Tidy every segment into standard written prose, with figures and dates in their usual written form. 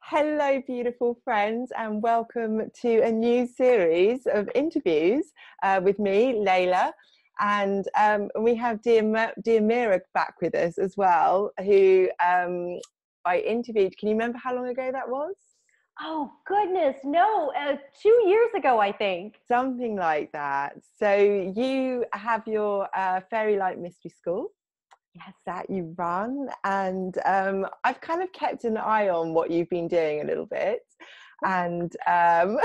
Hello, beautiful friends, and welcome to a new series of interviews with me, Layla. And we have Diomira back with us as well, who I interviewed. Can you remember how long ago that was? Oh, goodness. No, 2 years ago, I think. Something like that. So you have your Fairy Light Mystery School Yes. that you run, and I've kind of kept an eye on what you've been doing a little bit, and and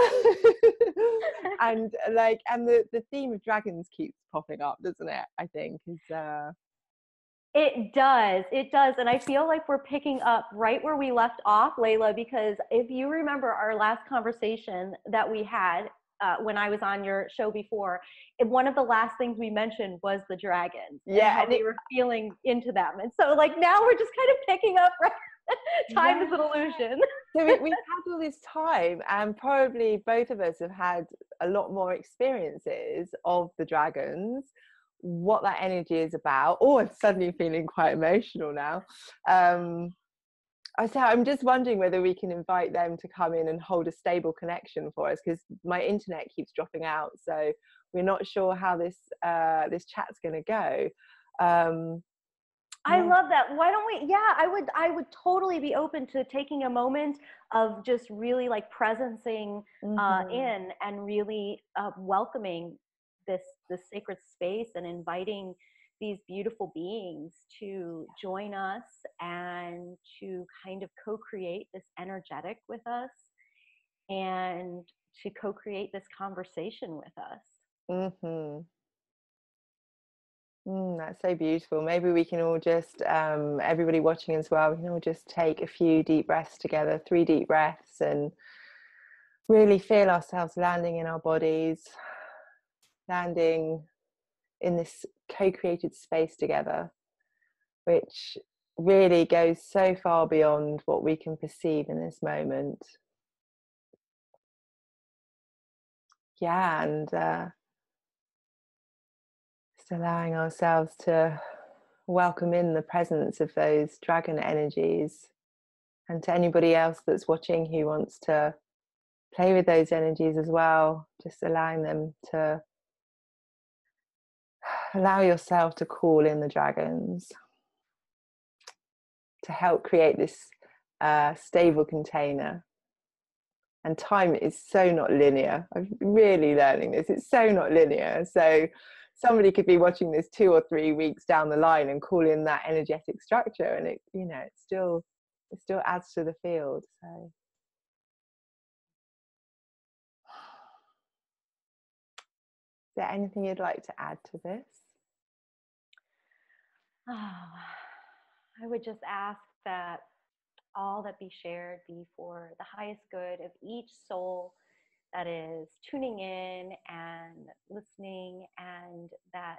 the theme of dragons keeps popping up, doesn't it? I think is It does. It does. And I feel like we're picking up right where we left off, Layla, because if you remember our last conversation that we had when I was on your show before, one of the last things we mentioned was the dragons and yeah, how we were feeling into them. And so, like, now we're just kind of picking up, right? Time is an illusion. So we've had all this time, and probably both of us have had a lot more experiences of the dragons, what that energy is about. Oh, I'm suddenly feeling quite emotional now. I'm just wondering whether we can invite them to come in and hold a stable connection for us, because my internet keeps dropping out, so we're not sure how this chat's going to go. I love that. Why don't we? Yeah, I would totally be open to taking a moment of just really like presencing in and really welcoming this sacred space and inviting these beautiful beings to join us and to kind of co-create this energetic with us and to co-create this conversation with us. That's so beautiful. Maybe we can all just, everybody watching as well, we can all just take a few deep breaths together, 3 deep breaths, and really feel ourselves landing in our bodies, landing in this co-created space together, which really goes so far beyond what we can perceive in this moment. Yeah, and just allowing ourselves to welcome in the presence of those dragon energies, and to anybody else that's watching who wants to play with those energies as well, just allowing them to allow yourself to call in the dragons to help create this stable container. And time is so not linear. I'm really learning this. It's so not linear. So somebody could be watching this 2 or 3 weeks down the line and call in that energetic structure, and it still adds to the field. So is there anything you'd like to add to this? I would just ask that all that be shared be for the highest good of each soul that is tuning in and listening, and that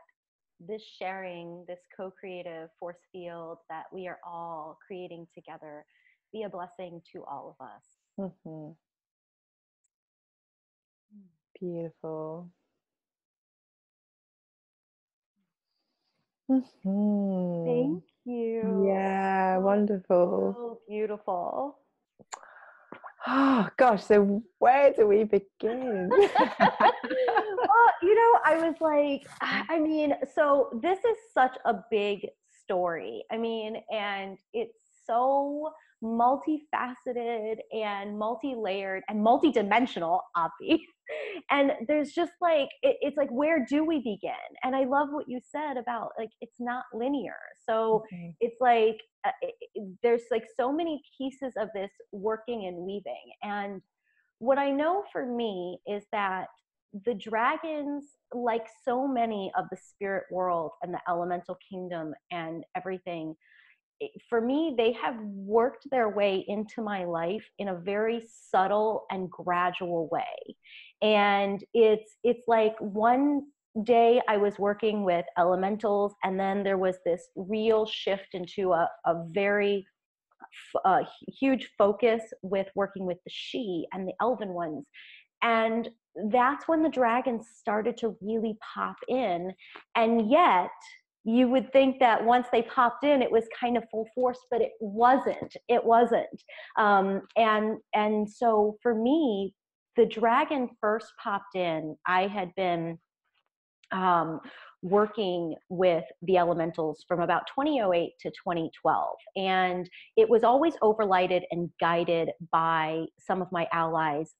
this sharing, this co-creative force field that we are all creating together, be a blessing to all of us. Beautiful. Thank you. Yeah, wonderful. So beautiful. Oh gosh, so where do we begin? Well, I was like, I mean, so this is such a big story. I mean, and it's so multifaceted and multi-layered and multi-dimensional, obviously. And there's just like, it's like, where do we begin? And I love what you said about like, it's not linear. So it's like, there's like so many pieces of this working and weaving. And what I know for me is that the dragons, like so many of the spirit world and the elemental kingdom and everything, for me, they have worked their way into my life in a very subtle and gradual way. And it's like one day I was working with elementals, and then there was this real shift into a very huge focus with working with the she and the elven ones. And that's when the dragons started to really pop in. And yet you would think that once they popped in, it was kind of full force, but it wasn't. It wasn't. And so for me, the dragon first popped in. I had been working with the elementals from about 2008 to 2012. And it was always overlighted and guided by some of my allies,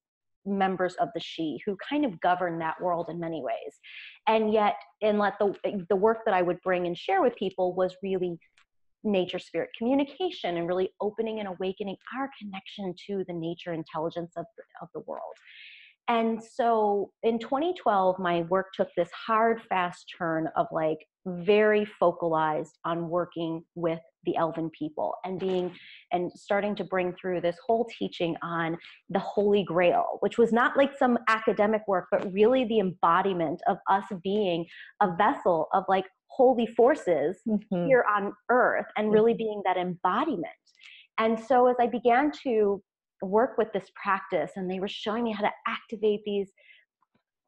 members of the She, who kind of govern that world in many ways. And yet, the work that I would bring and share with people was really nature spirit communication, and really opening and awakening our connection to the nature intelligence of the world. And so in 2012, my work took this hard, fast turn of like very focalized on working with the elven people and starting to bring through this whole teaching on the Holy Grail, which was not like some academic work, but really the embodiment of us being a vessel of like holy forces here on earth, and really being that embodiment. And so as I began to work with this practice, and they were showing me how to activate these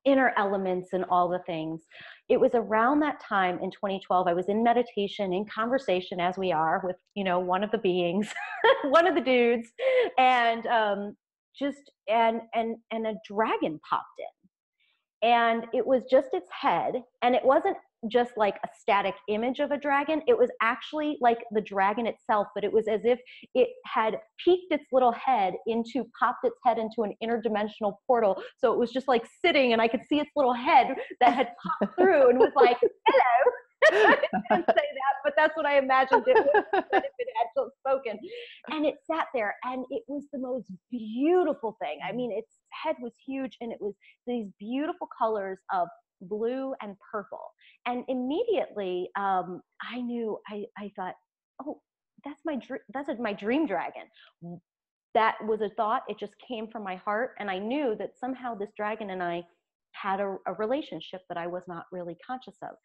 inner elements and all the things, it was around that time in 2012, I was in meditation, in conversation as we are with, one of the beings, one of the dudes, and and a dragon popped in, and it was just its head, and it wasn't just like a static image of a dragon. It was actually like the dragon itself, but it was as if it had popped its head into an interdimensional portal. So it was just like sitting, and I could see its little head that had popped through and was like, hello. I didn't say that, but that's what I imagined it would have said if it had spoken. And it sat there, and it was the most beautiful thing. I mean, its head was huge, and it was these beautiful colors of blue and purple. And immediately I knew, I thought, oh, that's my dream dragon. That was a thought. It just came from my heart. And I knew that somehow this dragon and I had a relationship that I was not really conscious of.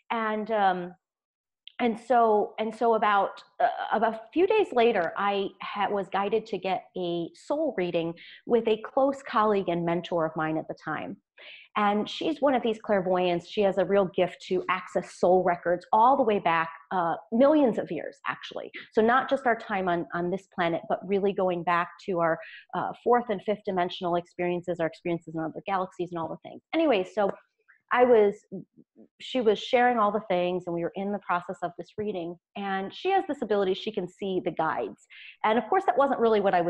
And so about a few days later, I was guided to get a soul reading with a close colleague and mentor of mine at the time. And she's one of these clairvoyants. She has a real gift to access soul records all the way back millions of years, actually. So not just our time on this planet, but really going back to our fourth and fifth dimensional experiences, our experiences in other galaxies and all the things. Anyway, so she was sharing all the things, and we were in the process of this reading, and she has this ability, she can see the guides. And of course, that wasn't really what I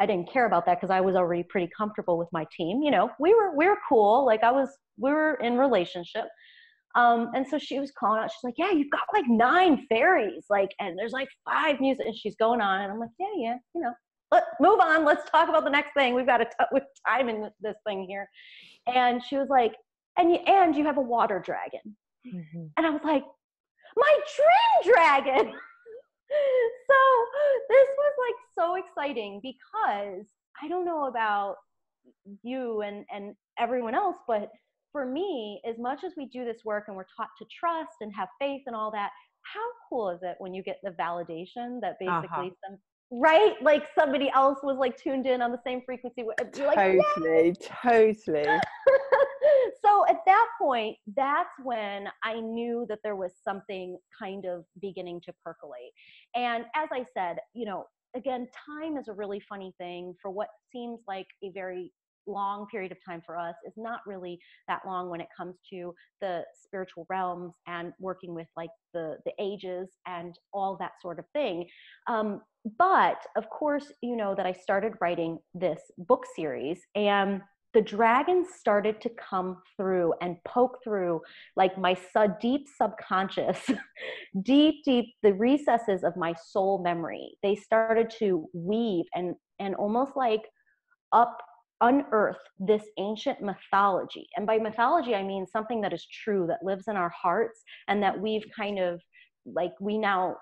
didn't care about that, because I was already pretty comfortable with my team. We were cool. Like we were in relationship. And so she was calling out, she's like, yeah, you've got like 9 fairies, like, and there's like 5 music, and she's going on. And I'm like, yeah, let's move on. Let's talk about the next thing. We've got with time in this thing here. And she was like, and you have a water dragon. And I was like, my dream dragon. So this was like so exciting, because I don't know about you and everyone else, but for me, as much as we do this work and we're taught to trust and have faith and all that, how cool is it when you get the validation that basically right? Like somebody else was like tuned in on the same frequency. You're like, totally. So at that point, that's when I knew that there was something kind of beginning to percolate. And as I said, again, time is a really funny thing. For what seems like a very long period of time for us is not really that long when it comes to the spiritual realms and working with like the ages and all that sort of thing. But of course, that I started writing this book series, and the dragons started to come through and poke through like my deep subconscious, deep, the recesses of my soul memory. They started to weave and almost like unearth this ancient mythology. And by mythology, I mean something that is true, that lives in our hearts, and that we've kind of like, we now,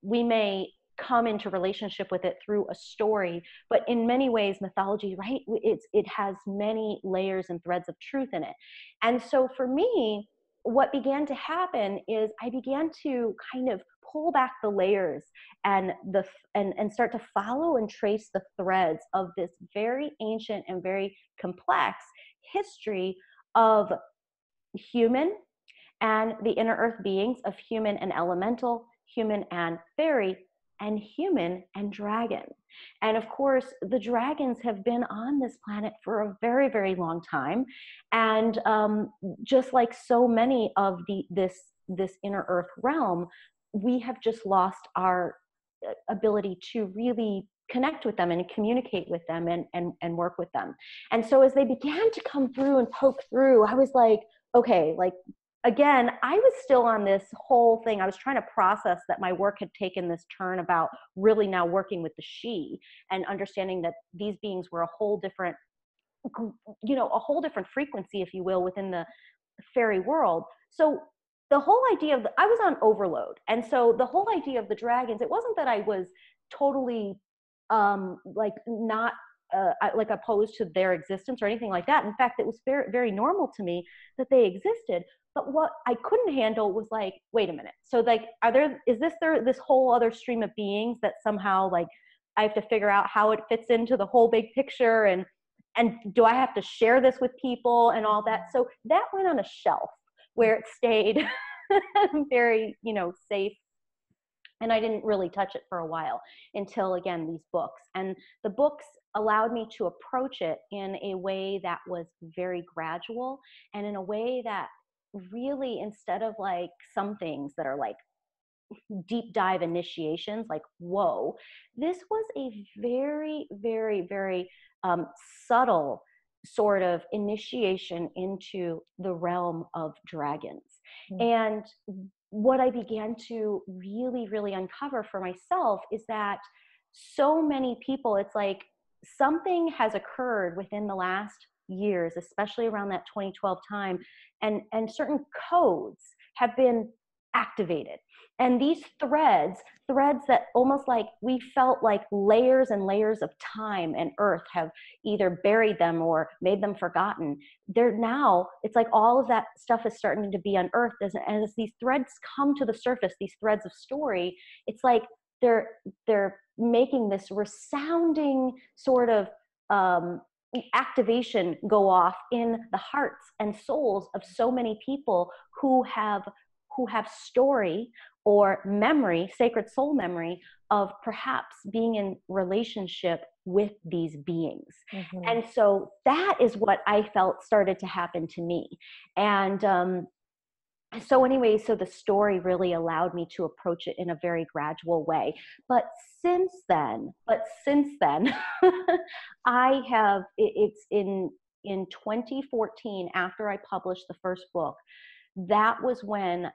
we may come into relationship with it through a story, but in many ways, mythology, right? It has many layers and threads of truth in it. And so for me, what began to happen is I began to kind of pull back the layers and start to follow and trace the threads of this very ancient and very complex history of human and the inner earth beings of human and elemental, human and fairy, and human and dragon. And of course, the dragons have been on this planet for a very, very long time. And just like so many of this inner earth realm, we have just lost our ability to really connect with them and communicate with them and work with them. And so as they began to come through and poke through, I was like, okay, like, again, I was still on this whole thing. I was trying to process that my work had taken this turn about really now working with the she and understanding that these beings were a whole different, a whole different frequency, if you will, within the fairy world. So the whole idea of I was on overload. And so the whole idea of the dragons, it wasn't that I was totally like not like opposed to their existence or anything like that. In fact, it was very, very normal to me that they existed. But what I couldn't handle was like, wait a minute. So like, is this whole other stream of beings that somehow like I have to figure out how it fits into the whole big picture, and do I have to share this with people and all that? So that went on a shelf where it stayed very, safe. And I didn't really touch it for a while until, again, these books. And the books allowed me to approach it in a way that was very gradual, and in a way that really, instead of like some things that are like deep dive initiations, like, whoa, this was a very, very, very subtle sort of initiation into the realm of dragons. And what I began to really, really uncover for myself is that so many people, it's like something has occurred within the last years, especially around that 2012 time, and certain codes have been activated. And these threads that almost like we felt like layers and layers of time and earth have either buried them or made them forgotten. They're now, it's like all of that stuff is starting to be unearthed as these threads come to the surface, these threads of story. It's like they're making this resounding sort of activation go off in the hearts and souls of so many people who have story or memory, sacred soul memory of perhaps being in relationship with these beings. And so that is what I felt started to happen to me. And so anyway, so the story really allowed me to approach it in a very gradual way. But since then, I have, it's in 2014, after I published the first book, that was when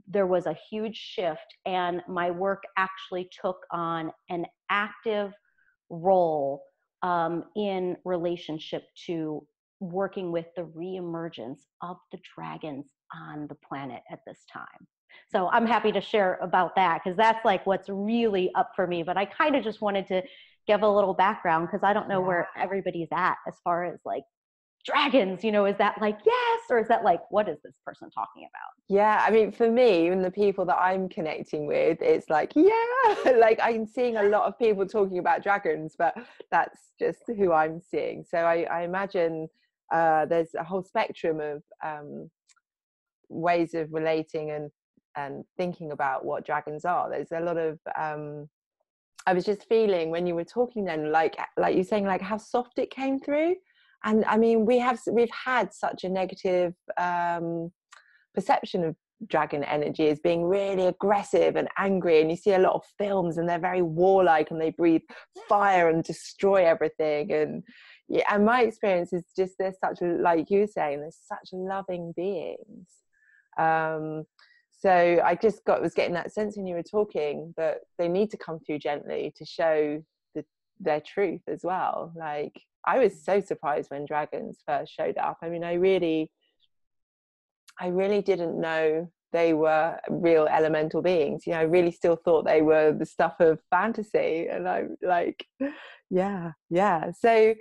there was a huge shift, and my work actually took on an active role in relationship to working with the re-emergence of the dragons on the planet at this time. So I'm happy to share about that, because that's like what's really up for me. But I kind of just wanted to give a little background, because I don't know where everybody's at as far as like dragons, is that like yes, or is that like what is this person talking about? Yeah, I mean, for me, and the people that I'm connecting with, it's like, yeah, like I'm seeing a lot of people talking about dragons, but that's just who I'm seeing. So I imagine there's a whole spectrum of ways of relating and thinking about what dragons are. There's a lot of I was just feeling when you were talking then, like you're saying, like how soft it came through. And I mean, we've had such a negative perception of dragon energy as being really aggressive and angry, and you see a lot of films and they're very warlike and they breathe fire and destroy everything. And yeah, and my experience is just they're such, like you were saying, they're such loving beings. So I just was getting that sense when you were talking that they need to come through gently to show their truth as well. Like I was so surprised when dragons first showed up. I mean, I really didn't know they were real elemental beings. I really still thought they were the stuff of fantasy. And I'm like, yeah. So,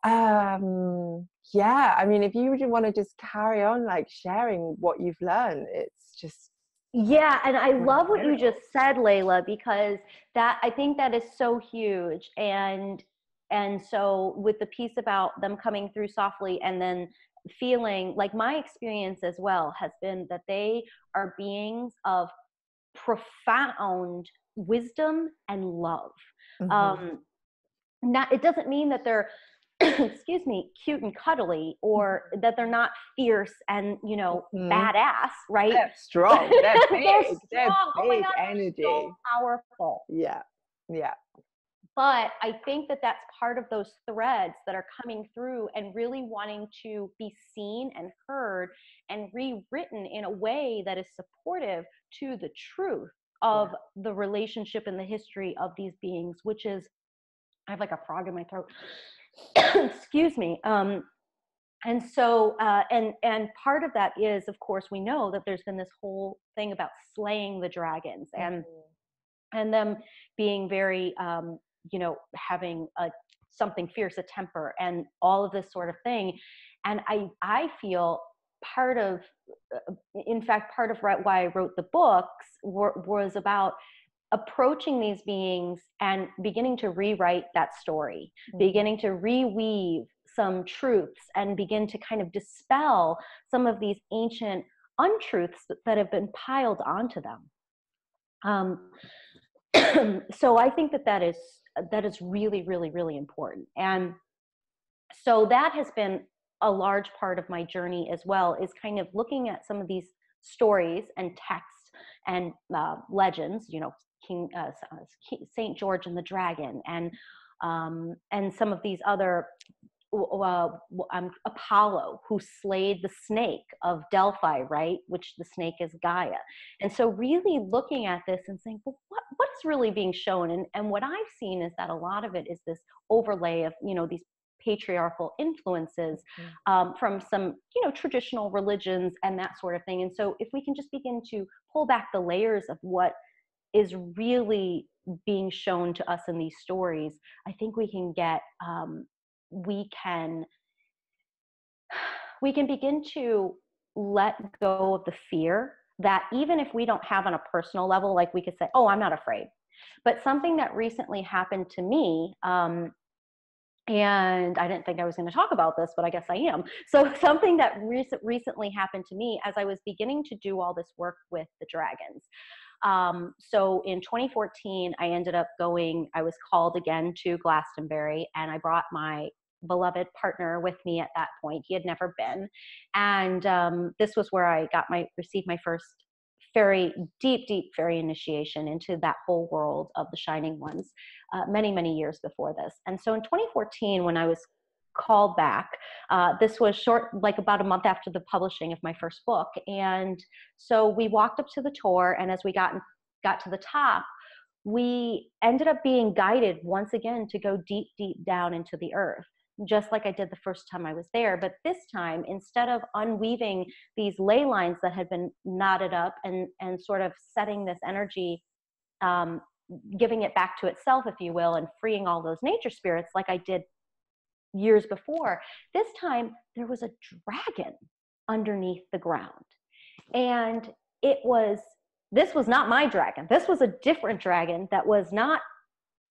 yeah, I mean, if you would want to just carry on, like sharing what you've learned, it's just. Yeah, and I love what you just said, Layla, because I think that is so huge. And so with the piece about them coming through softly and then feeling like my experience as well has been that they are beings of profound wisdom and love. Not, it doesn't mean that they're excuse me, cute and cuddly, or that they're not fierce and, you know, badass, right? They're strong. They're big. They're strong. They're Oh my big God, energy. they're so powerful. Yeah. But I think that that's part of those threads that are coming through and really wanting to be seen and heard and rewritten in a way that is supportive to the truth of the relationship and the history of these beings, which is, I have like a frog in my throat. Excuse me. And so, and part of that is, of course, we know that there's been this whole thing about slaying the dragons and them being very, you know, having something fierce, a temper, and all of this sort of thing. And I feel part of, in fact, part of why I wrote the books was about approaching these beings and beginning to rewrite that story, beginning to reweave some truths and begin to kind of dispel some of these ancient untruths that have been piled onto them. So I think that is really, really, really important. And so that has been a large part of my journey as well, is kind of looking at some of these stories and texts and legends, you know, Saint George and the Dragon, and some of these other, Apollo, who slayed the snake of Delphi, right? Which the snake is Gaia. And so really looking at this and saying, well, what's really being shown? And what I've seen is that a lot of it is this overlay of, you know, these patriarchal influences from some, you know, traditional religions and that sort of thing. And so if we can just begin to pull back the layers of what is really being shown to us in these stories, I think we can get, we can begin to let go of the fear that, even if we don't have on a personal level, like we could say, oh, I'm not afraid. But something that recently happened to me, and I didn't think I was going to talk about this, but I guess I am. So something that recently happened to me as I was beginning to do all this work with the dragons. So in 2014, I ended up I was called again to Glastonbury, and I brought my beloved partner with me at that point. He had never been. And this was where I received my first very deep fairy initiation into that whole world of the Shining Ones, many, many years before this. And so in 2014, when I was called back, this was like about a month after the publishing of my first book. And so we walked up to the tour, and as we got to the top, we ended up being guided once again to go deep down into the earth, just like I did the first time I was there. But this time, instead of unweaving these ley lines that had been knotted up and sort of setting this energy, giving it back to itself, if you will, and freeing all those nature spirits like I did years before, this time there was a dragon underneath the ground. And this was not my dragon. This was a different dragon that was not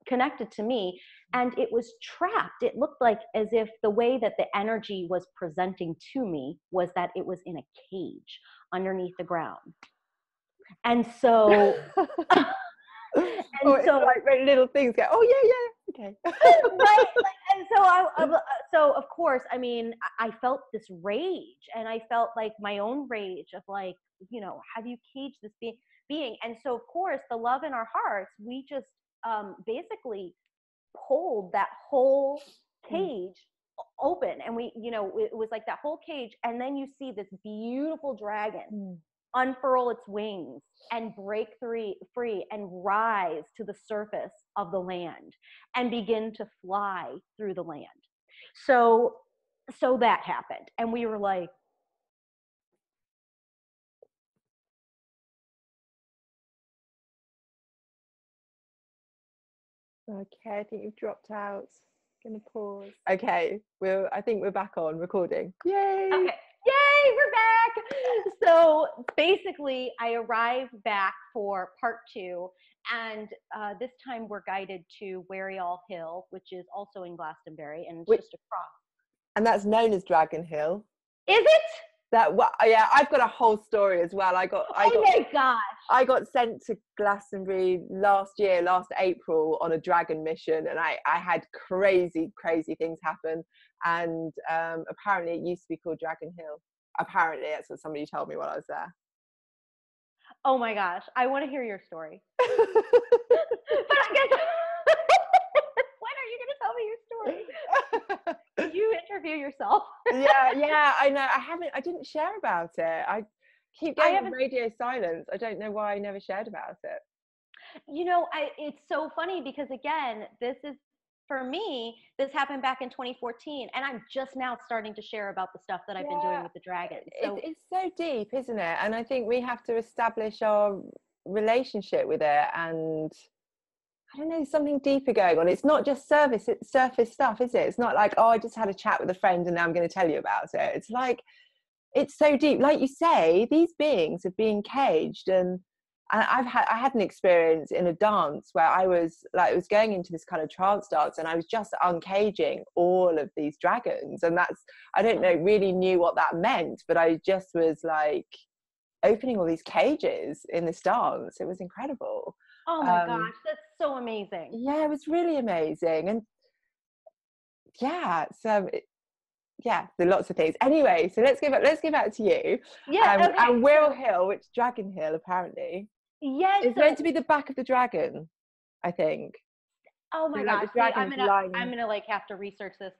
connected to me, and it was trapped. It looked like as if the way that the energy was presenting to me was that it was in a cage underneath the ground. And so it's like very little things go, oh yeah, okay. Right. And so of course, I mean, I felt this rage, and I felt like my own rage of like, you know, have you caged this being? And so of course, the love in our hearts, we just basically pulled that whole cage open, and we, you know, it was like that whole cage, and then you see this beautiful dragon unfurl its wings and break free and rise to the surface of the land and begin to fly through the land. So that happened, and we were like, okay, I think you've dropped out. Gonna pause. Okay, I think we're back on recording. Yay! Okay. Yay, we're back. So basically, I arrived back for part 2, and this time we're guided to Wariall Hill, which is also in Glastonbury, and it's just across. And that's known as Dragon Hill. Is it? That, well, yeah, I've got a whole story as well. Oh my gosh. I got sent to Glastonbury last April, on a dragon mission, and I had crazy things happen. And apparently it used to be called Dragon Hill. Apparently that's what somebody told me while I was there. Oh my gosh. I want to hear your story. But I guess when are you going to tell me your story? You interview yourself. yeah, I know. I didn't share about it. I keep getting radio silence. I don't know why I never shared about it. You know, it's so funny because, again, for me, this happened back in 2014, and I'm just now starting to share about the stuff that I've been doing with the dragons. So it's so deep, isn't it? And I think we have to establish our relationship with it, and I don't know, something deeper going on. It's not just surface stuff, is it? It's not like, oh, I just had a chat with a friend and now I'm going to tell you about it. It's like, it's so deep. Like you say, these beings are being caged, and I had an experience in a dance where I was going into this kind of trance dance, and I was just uncaging all of these dragons, and I don't know, really knew what that meant, but I just was like opening all these cages in this dance. It was incredible. Oh my gosh, that's so amazing. Yeah, it was really amazing. And yeah, so there are lots of things. Anyway, so let's get back to you. Yeah, okay. And Will Hill, which Dragon Hill apparently. Yes. It's meant to be the back of the dragon, I think. Oh my gosh. See, I'm gonna like have to research this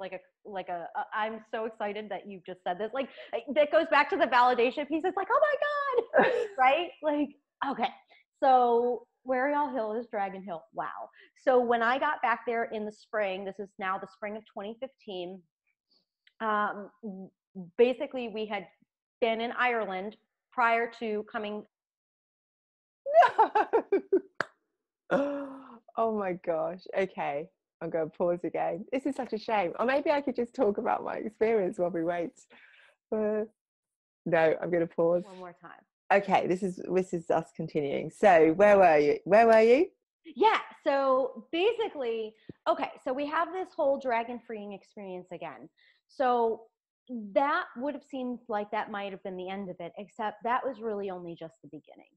I'm so excited that you just said this. Like that goes back to the validation piece. It's like, oh my God. Right? Like, okay. So Warial Hill is Dragon Hill. Wow. So when I got back there in the spring, this is now the spring of 2015, basically we had been in Ireland prior to coming. No. Oh my gosh. Okay. I'm going to pause again. This is such a shame. Or maybe I could just talk about my experience while we wait. No, I'm going to pause. One more time. Okay, this is us continuing. So where were you? Yeah, so basically, okay, so we have this whole dragon freeing experience again. So that would have seemed like that might have been the end of it, except that was really only just the beginning.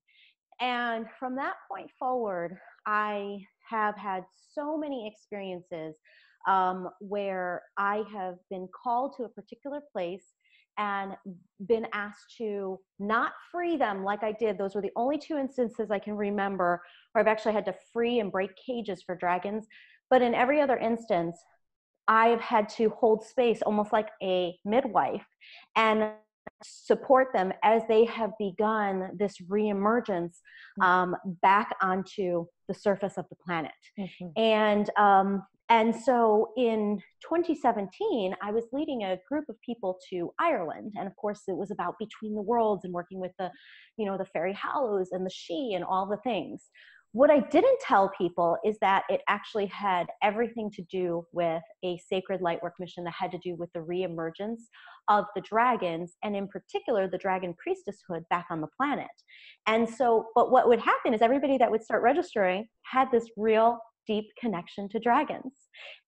And from that point forward, I have had so many experiences where I have been called to a particular place and been asked to not free them like I did. Those were the only two instances I can remember where I've actually had to free and break cages for dragons. But in every other instance, I've had to hold space almost like a midwife and support them as they have begun this re-emergence back onto the surface of the planet. Mm-hmm. And so in 2017, I was leading a group of people to Ireland. And of course, it was about Between the Worlds and working with the Fairy Hallows and the She and all the things. What I didn't tell people is that it actually had everything to do with a sacred lightwork mission that had to do with the re-emergence of the dragons, and in particular, the dragon priestesshood back on the planet. And so, but what would happen is everybody that would start registering had this real deep connection to dragons.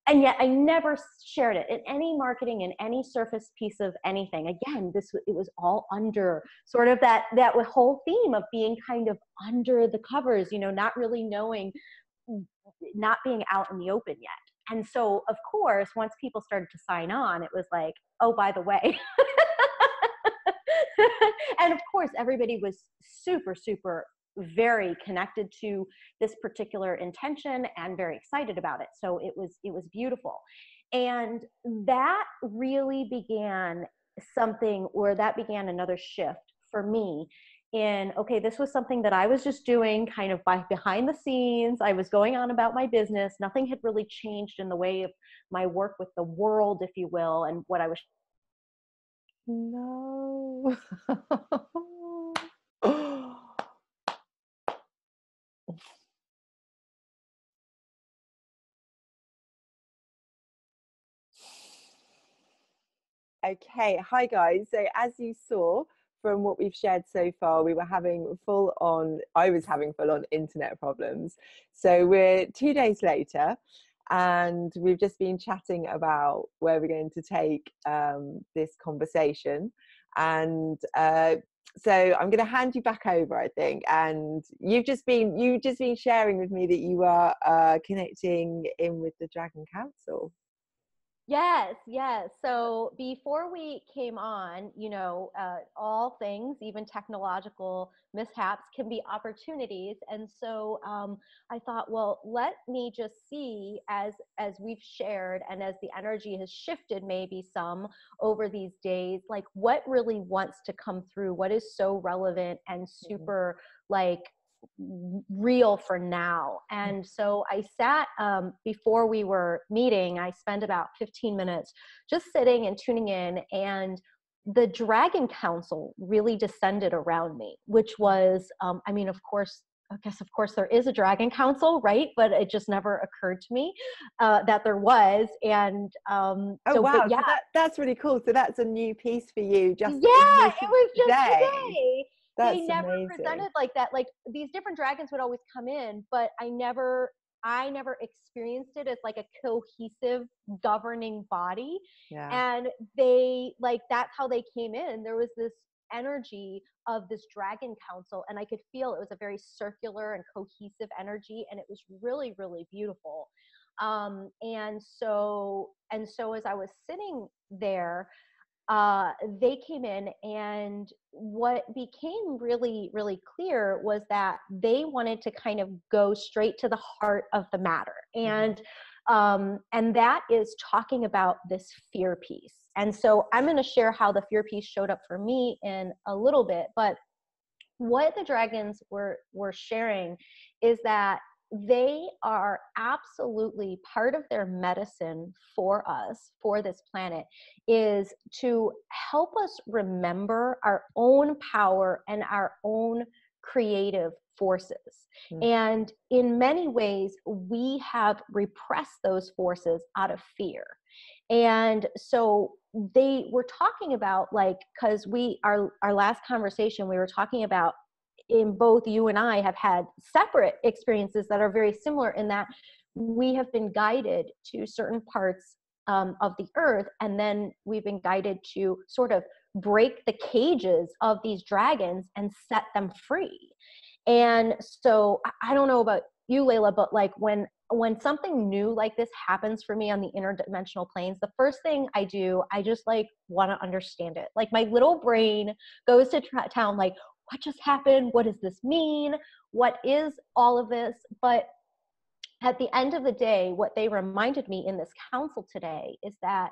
And yet I never shared it in any marketing, in any surface piece of anything. Again, it was all under sort of that whole theme of being kind of under the covers, not really knowing, not being out in the open yet. And so, of course, once people started to sign on, it was like, oh, by the way. And of course, everybody was super, super very connected to this particular intention and very excited about it. So it was beautiful. And that really began another shift for me in, okay, this was something that I was just doing kind of behind the scenes. I was going on about my business. Nothing had really changed in the way of my work with the world, if you will, and what I was. No. Okay, hi guys. So as you saw from what we've shared so far, I was having full on internet problems. So we're 2 days later, and we've just been chatting about where we're going to take this conversation. And so I'm going to hand you back over, I think. And you've just been sharing with me that you are connecting in with the Dragon Council. Yes, yes. So before we came on, all things, even technological mishaps, can be opportunities. And so I thought, well, let me just see, as we've shared and as the energy has shifted maybe some over these days, like what really wants to come through, what is so relevant and super like real for now. And so I sat, before we were meeting, I spent about 15 minutes just sitting and tuning in, and the Dragon Council really descended around me, which was, of course there is a Dragon Council, right? But it just never occurred to me that there was. And wow, so that's really cool. So that's a new piece for you, just it was just today. That's they never amazing. presented like that. Like these different dragons would always come in, but I never experienced it as like a cohesive governing body. Yeah. And that's how they came in. There was this energy of this Dragon Council, and I could feel it was a very circular and cohesive energy, and it was really, really beautiful. And so as I was sitting there, they came in, and what became really, really clear was that they wanted to kind of go straight to the heart of the matter. And that is talking about this fear piece. And so I'm going to share how the fear piece showed up for me in a little bit, but what the dragons were sharing is that they are absolutely part of their medicine for us, for this planet, is to help us remember our own power and our own creative forces. And in many ways, we have repressed those forces out of fear. And so they were talking about, like, because our last conversation, we were talking about, in both you and I have had separate experiences that are very similar in that we have been guided to certain parts of the earth, and then we've been guided to sort of break the cages of these dragons and set them free. And so I don't know about you, Layla, but like when something new like this happens for me on the interdimensional planes, the first thing I do, I just like want to understand it. Like my little brain goes to town, like, what just happened? What does this mean? What is all of this? But at the end of the day, what they reminded me in this council today is that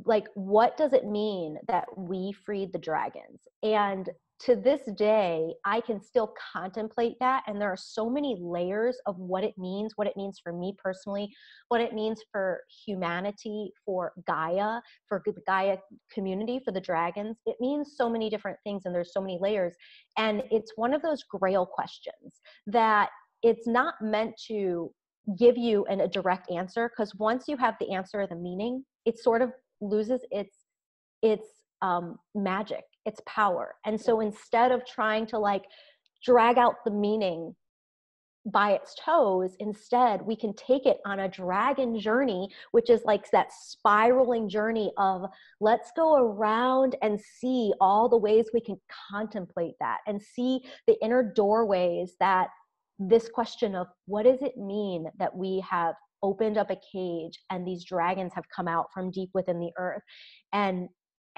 like, what does it mean that we freed the dragons? And to this day, I can still contemplate that. And there are so many layers of what it means for me personally, what it means for humanity, for Gaia, for the Gaia community, for the dragons. It means so many different things, and there's so many layers. And it's one of those grail questions that it's not meant to give you a direct answer, because once you have the answer or the meaning, it sort of loses its magic, its power. And so instead of trying to like drag out the meaning by its toes, instead we can take it on a dragon journey, which is like that spiraling journey of, let's go around and see all the ways we can contemplate that and see the inner doorways that this question of what does it mean that we have opened up a cage and these dragons have come out from deep within the earth.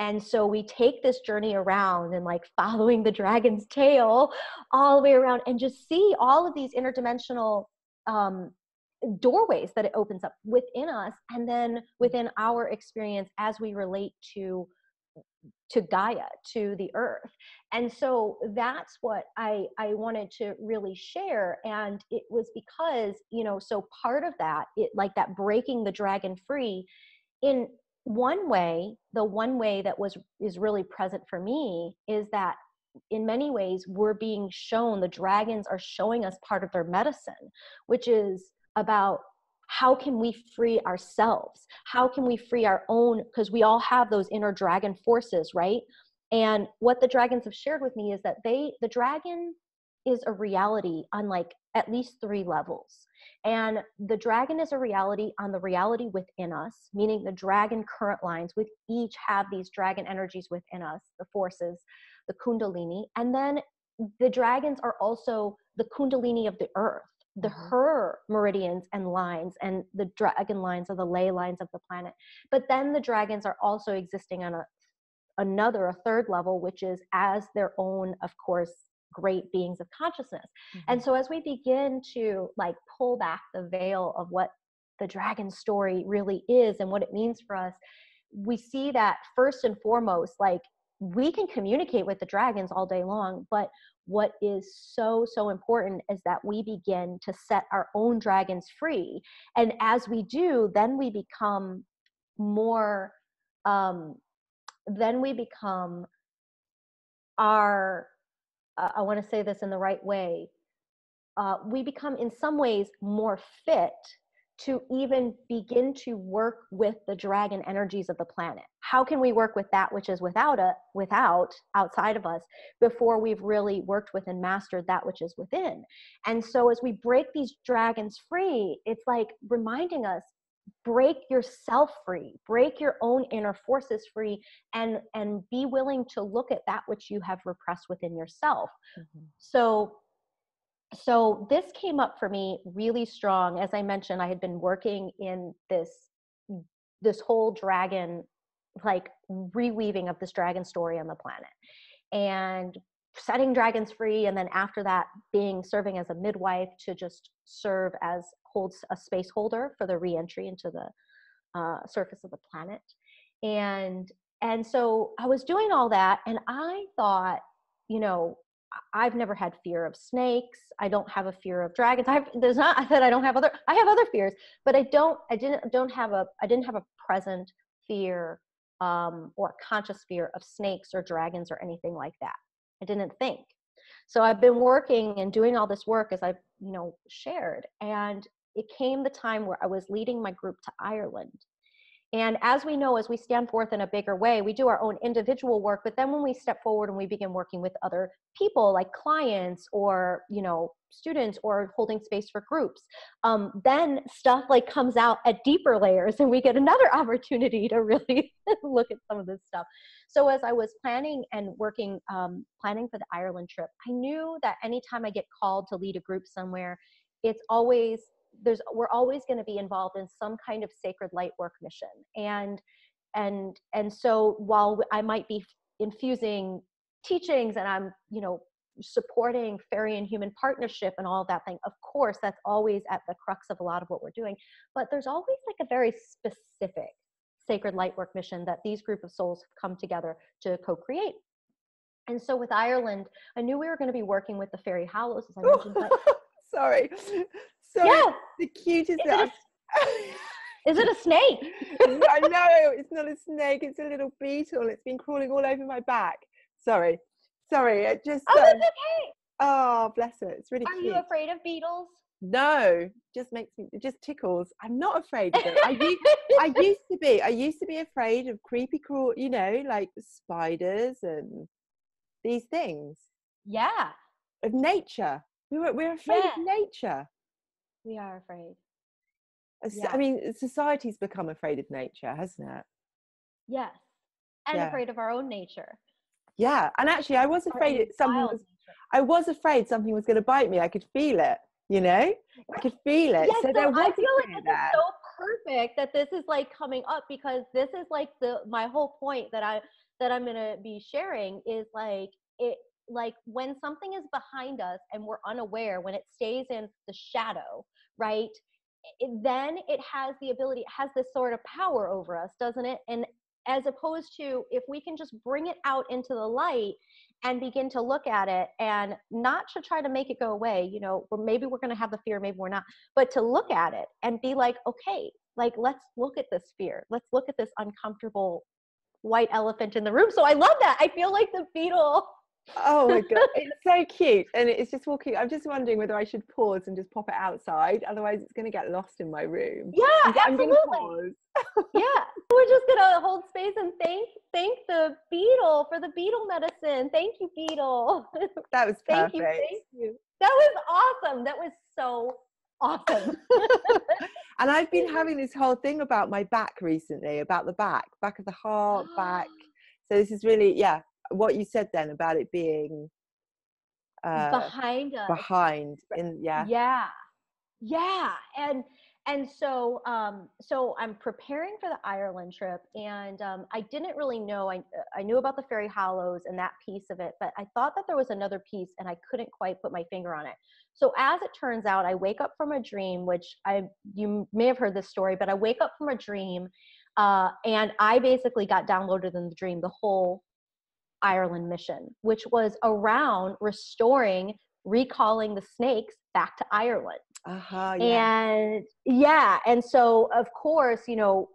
And so we take this journey around and like following the dragon's tail all the way around and just see all of these interdimensional doorways that it opens up within us, and then within our experience as we relate to Gaia, to the earth. And so that's what I wanted to really share. And it was because, so part of that, it like that breaking the dragon free, in one way, the one way that is really present for me is that in many ways we're being shown, the dragons are showing us part of their medicine, which is about how can we free ourselves? How can we free our own, because we all have those inner dragon forces, right? And what the dragons have shared with me is that the dragon is a reality on like at least 3 levels. And the dragon is a reality on the reality within us, meaning the dragon current lines, we each have these dragon energies within us, the forces, the kundalini. And then the dragons are also the kundalini of the earth, the her meridians and lines, and the dragon lines are the ley lines of the planet. But then the dragons are also existing on a third level, which is as their own, of course, great beings of consciousness. And so as we begin to like pull back the veil of what the dragon story really is and what it means for us, we see that first and foremost, like we can communicate with the dragons all day long, but what is so, so important is that we begin to set our own dragons free. And as we do, then we become more, then we become our, I want to say this in the right way, we become in some ways more fit to even begin to work with the dragon energies of the planet. How can we work with that which is without outside of us before we've really worked with and mastered that which is within? And so as we break these dragons free, it's like reminding us, break yourself free, break your own inner forces free, and be willing to look at that which you have repressed within yourself. So this came up for me really strong. As I mentioned, I had been working in this whole dragon, like reweaving of this dragon story on the planet and setting dragons free. And then after that, serving as a midwife to just serve as holds a space holder for the re-entry into the surface of the planet. And so I was doing all that, and I thought, I've never had fear of snakes. I don't have a fear of dragons. I have other fears, but I didn't have a present fear or conscious fear of snakes or dragons or anything like that. I didn't think. So I've been working and doing all this work as I've, shared. And it came the time where I was leading my group to Ireland. And as we know, as we stand forth in a bigger way, we do our own individual work, but then when we step forward and we begin working with other people like clients or, students or holding space for groups, then stuff like comes out at deeper layers and we get another opportunity to really look at some of this stuff. So as I was planning and working, planning for the Ireland trip, I knew that anytime I get called to lead a group somewhere, we're always going to be involved in some kind of sacred light work mission. And so while I might be infusing teachings and I'm, supporting fairy and human partnership and all that thing, of course, that's always at the crux of a lot of what we're doing. But there's always like a very specific sacred light work mission that these group of souls have come together to co-create. And so with Ireland, I knew we were going to be working with the Fairy Hallows, as I mentioned. But Sorry, yeah, the cutest. Is it a snake? I know, it's not a snake, it's a little beetle. It's been crawling all over my back. Sorry, it just... Oh, that's okay. Oh, bless it. It's really cute. Are you afraid of beetles? No, it just tickles. I'm not afraid of them. I used to be afraid of creepy crawl, like spiders and these things. Yeah. Of nature. We're afraid of nature. We are afraid. I mean, society's become afraid of nature, hasn't it? Yes. And afraid of our own nature. Yeah. And actually, I was afraid something was going to bite me. I could feel it, I could feel it. Yes, so I feel like this is so perfect that this is like coming up, because this is like my whole point that I'm going to be sharing is like like when something is behind us and we're unaware, when it stays in the shadow, right? Then it has the ability, it has this sort of power over us, doesn't it? And as opposed to if we can just bring it out into the light and begin to look at it, and not to try to make it go away, or maybe we're going to have the fear, maybe we're not, but to look at it and be like, okay, like, let's look at this fear. Let's look at this uncomfortable white elephant in the room. So I love that. I feel like the beetle. Oh my God, it's so cute. And it's just walking. I'm just wondering whether I should pause and just pop it outside. Otherwise it's going to get lost in my room. Yeah, I'm absolutely. going to pause. Yeah. we're just gonna hold space and thank the beetle for the beetle medicine. Thank you, beetle. That was Thank perfect. you. That was awesome. That was so awesome. And I've been having this whole thing about my back recently, about the back of the heart, back. So this is really, yeah, what you said then about it being behind us. Behind in, yeah. Yeah. And so so I'm preparing for the Ireland trip, and I didn't really know, I knew about the Fairy Hollows and that piece of it, but I thought that there was another piece and I couldn't quite put my finger on it. So as it turns out, I wake up from a dream, which you may have heard this story, but I wake up from a dream, and I basically got downloaded in the dream the whole Ireland mission, which was around recalling the snakes back to Ireland. Yeah. And so of course, we know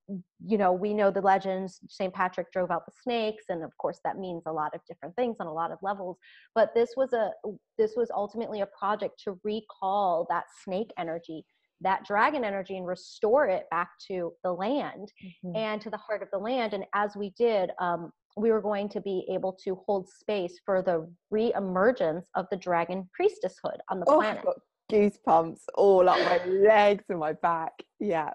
the legends. St. Patrick drove out the snakes, and of course that means a lot of different things on a lot of levels. But this was ultimately a project to recall that snake energy, that dragon energy, and restore it back to the land, and to the heart of the land. And as we did, we were going to be able to hold space for the re-emergence of the dragon priestesshood on the planet. I've got goosebumps all up my legs and my back. Yeah.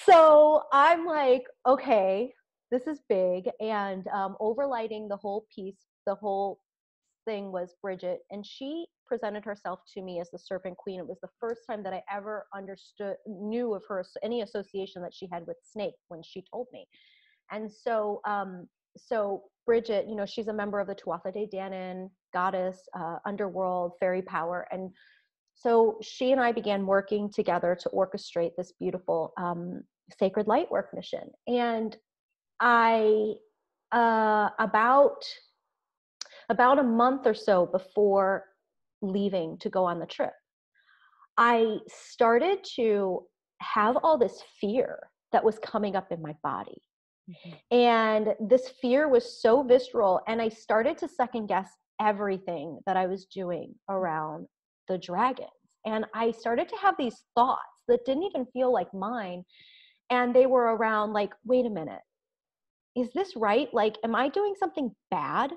So I'm like, okay, this is big. And overlighting the whole piece, the whole thing was Bridget, and she presented herself to me as the Serpent Queen. It was the first time that I ever knew of her, any association that she had with snake, when she told me. And so Bridget, she's a member of the Tuatha De Danann goddess, underworld, fairy power. And so she and I began working together to orchestrate this beautiful sacred light work mission. And I, about a month or so before leaving to go on the trip, I started to have all this fear that was coming up in my body. And this fear was so visceral, and I started to second guess everything that I was doing around the dragons. And I started to have these thoughts that didn't even feel like mine. And they were around like, wait a minute, is this right? Like, am I doing something bad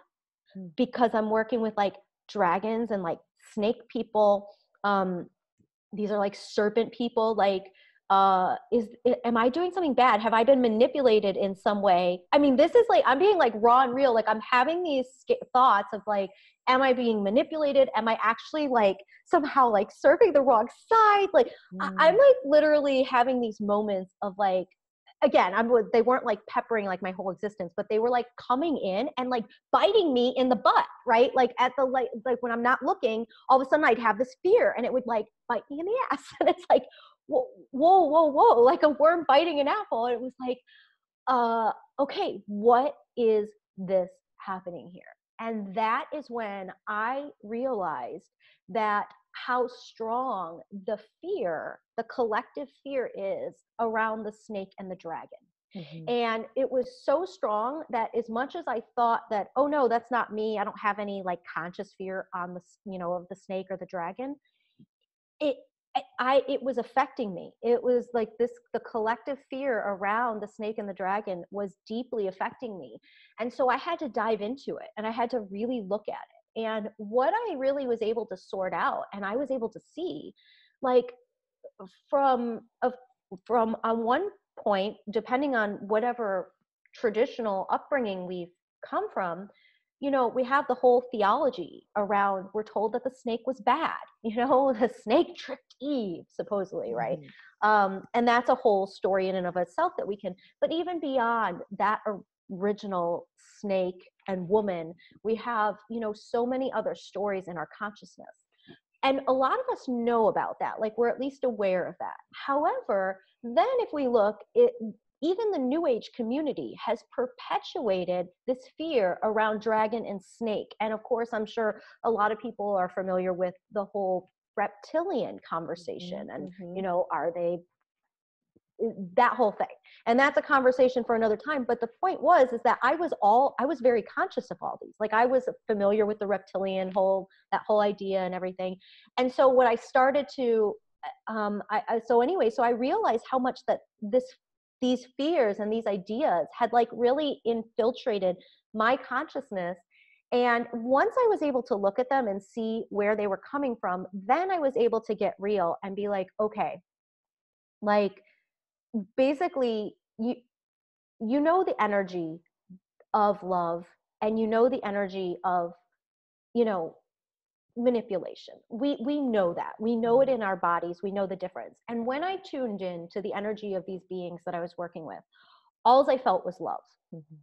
because I'm working with like dragons and like snake people? These are like serpent people. Like, am I doing something bad? Have I been manipulated in some way? I mean, this is like, I'm being like raw and real. Like, I'm having these thoughts of like, am I being manipulated? Am I actually like somehow like serving the wrong side? Like, I'm like literally having these moments of like, again, they weren't like peppering like my whole existence, but they were like coming in and like biting me in the butt, right? Like at the like when I'm not looking, all of a sudden I'd have this fear and it would like bite me in the ass. And it's like, whoa, like a worm biting an apple. And it was like, okay, what is this happening here? And that is when I realized that how strong the collective fear is around the snake and the dragon. And it was so strong that as much as I thought that, oh no, that's not me, I don't have any like conscious fear on the, of the snake or the dragon, it was affecting me. It was like the collective fear around the snake and the dragon was deeply affecting me. And so I had to dive into it, and I had to really look at it. And what I really was able to sort out, and I was able to see, like from on one point, depending on whatever traditional upbringing we've come from, we have the whole theology around, we're told that the snake was bad, the snake tricked Eve, supposedly, right? And that's a whole story in and of itself that we can, but even beyond that original snake and woman, we have, so many other stories in our consciousness. And a lot of us know about that, like we're at least aware of that. However, then if we look, even the New Age community has perpetuated this fear around dragon and snake. And of course, I'm sure a lot of people are familiar with the whole reptilian conversation and, are they, that whole thing. And that's a conversation for another time. But the point is that I was very conscious of all these. Like I was familiar with the reptilian that whole idea and everything. And so what I started to, so I realized how much that this these fears and these ideas had like really infiltrated my consciousness. And once I was able to look at them and see where they were coming from, then I was able to get real and be like, okay, like basically you know the energy of love, and you know the energy of, you know, manipulation. We know that. We know it in our bodies. We know the difference. And when I tuned in to the energy of these beings that I was working with, all I felt was love. Mm-hmm.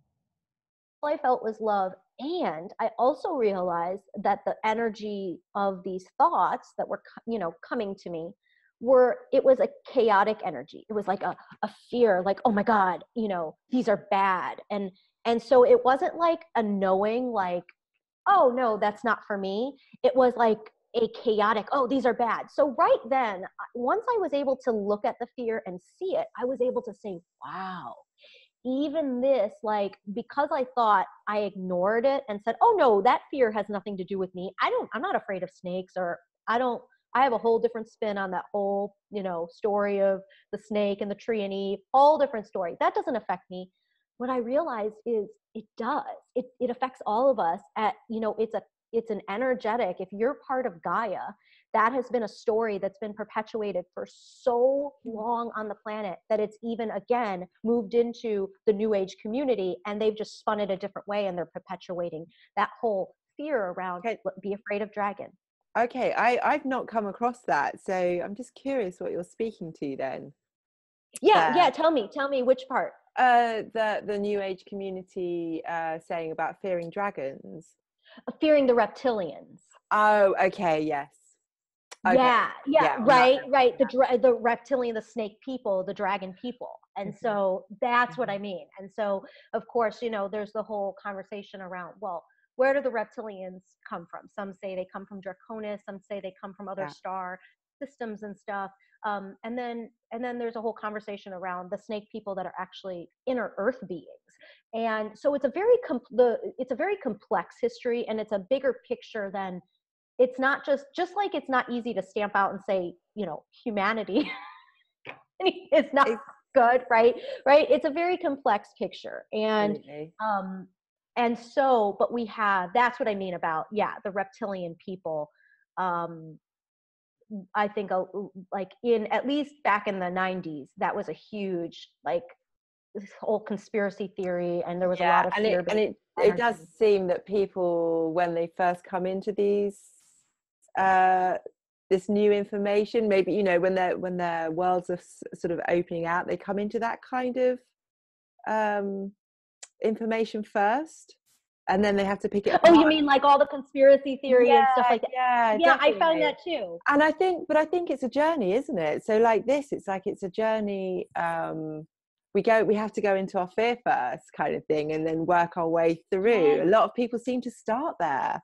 All I felt was love. And I also realized that the energy of these thoughts that were, you know, coming to me it was a chaotic energy. It was like a fear, like, oh my God, you know, these are bad. And so it wasn't like a knowing, like, oh no, that's not for me. It was like a chaotic, oh, these are bad. So right then, once I was able to look at the fear and see it, I was able to say, wow, even this, like, because I thought I ignored it and said, oh no, that fear has nothing to do with me. I'm not afraid of snakes, or I have a whole different spin on that whole, you know, story of the snake and the tree and Eve, all different story. That doesn't affect me. What I realized is it does. It affects all of us at, you know, it's an energetic, if you're part of Gaia, that has been a story that's been perpetuated for so long on the planet that it's even again moved into the new age community, and they've just spun it a different way, and they're perpetuating that whole fear around be afraid of dragon. Okay, I've not come across that, so I'm just curious what you're speaking to then. Yeah, tell me which part. The new age community saying about fearing dragons. Fearing the reptilians. Oh, okay, yes. Okay. Yeah, right. The reptilian, the snake people, the dragon people. And so that's what I mean. And so, of course, you know, there's the whole conversation around, well, where do the reptilians come from? Some say they come from Draconis. Some say they come from other star systems and stuff. And then there's a whole conversation around the snake people that are actually inner earth beings. And so it's a very complex history, and it's a bigger picture than, it's not just like it's not easy to stamp out and say, you know, humanity is not good, right? It's a very complex picture. And and so, but that's what I mean about, the reptilian people. I think like in, at least back in the 90s, that was a huge, like, this whole conspiracy theory, and there was a lot of fear. And it does seem that people, when they first come into these this new information, maybe, you know, when their worlds are sort of opening out, they come into that kind of information first, and then they have to pick it apart. Oh, you mean like all the conspiracy theory and stuff like that? Yeah, definitely. I found that too. And I think it's a journey, isn't it? So like this, it's a journey. We have to go into our fear first, kind of thing, and then work our way through. A lot of people seem to start there,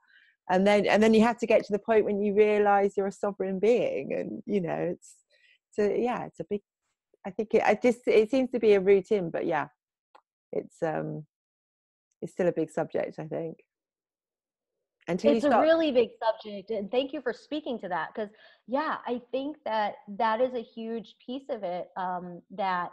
and then you have to get to the point when you realize you're a sovereign being, and you know, it's a big, I think it seems to be a route in, but it's still a big subject, I think. It's a really big subject, and thank you for speaking to that, because I think that is a huge piece of it, that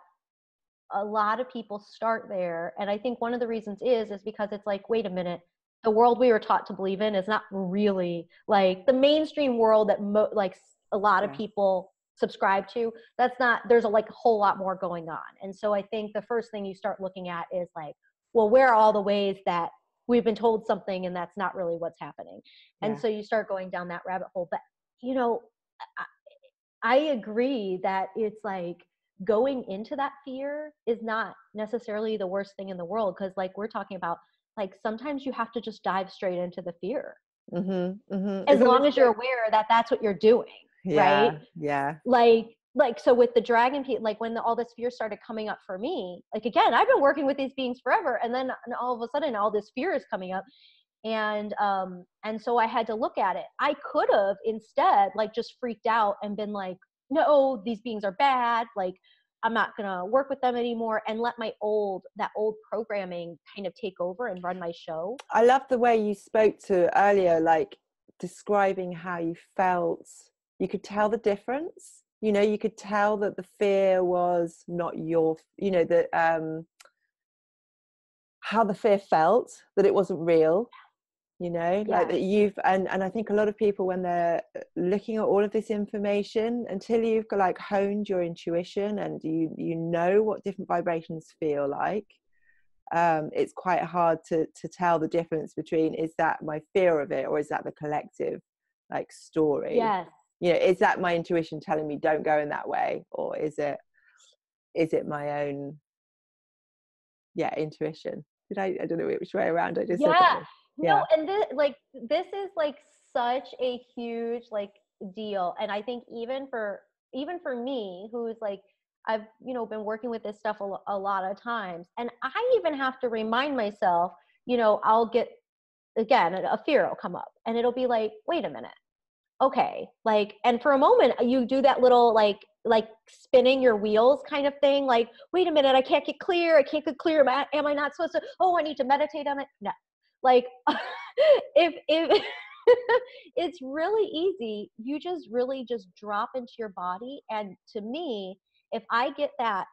a lot of people start there. And I think one of the reasons is because it's like, wait a minute, the world we were taught to believe in is not really like the mainstream world that like a lot of people subscribe to. That's not, there's a whole lot more going on. And so I think the first thing you start looking at is like, well, where are all the ways that we've been told something and that's not really what's happening? And so you start going down that rabbit hole. But, you know, I agree that it's like, going into that fear is not necessarily the worst thing in the world, because like we're talking about, like, sometimes you have to just dive straight into the fear, as long as you're aware that that's what you're doing, right? Like so with the dragon people, like when all this fear started coming up for me, like, again, I've been working with these beings forever, and then all of a sudden all this fear is coming up, and so I had to look at it. I could have instead like just freaked out and been like, no, these beings are bad, like I'm not gonna work with them anymore, and let that old programming kind of take over and run my show. I love the way you spoke to earlier, like describing how you felt. You could tell the difference You know, you could tell that the fear was not your, you know, that how the fear felt, that it wasn't real, you know, like Yes. that you've, and I think a lot of people, when they're looking at all of this information, until you've got, like, honed your intuition and you know what different vibrations feel like, it's quite hard to tell the difference between, is that my fear of it, or is that the collective, like, story? Yes. You know, is that my intuition telling me don't go in that way, or is it my own, yeah, intuition? Did I don't know which way around I just said that Yeah. one. No, Yeah. and this is like such a huge like deal. And I think even for me, who's like, I've, been working with this stuff a lot of times, and I even have to remind myself, I'll get, again, a fear will come up and it'll be like, wait a minute. Okay. Like, and for a moment you do that little like spinning your wheels kind of thing. Like, wait a minute, I can't get clear. I can't get clear. Am I not supposed to, oh, I need to meditate on it? No. Like, if it's really easy, you just really just drop into your body. And to me, if I get that,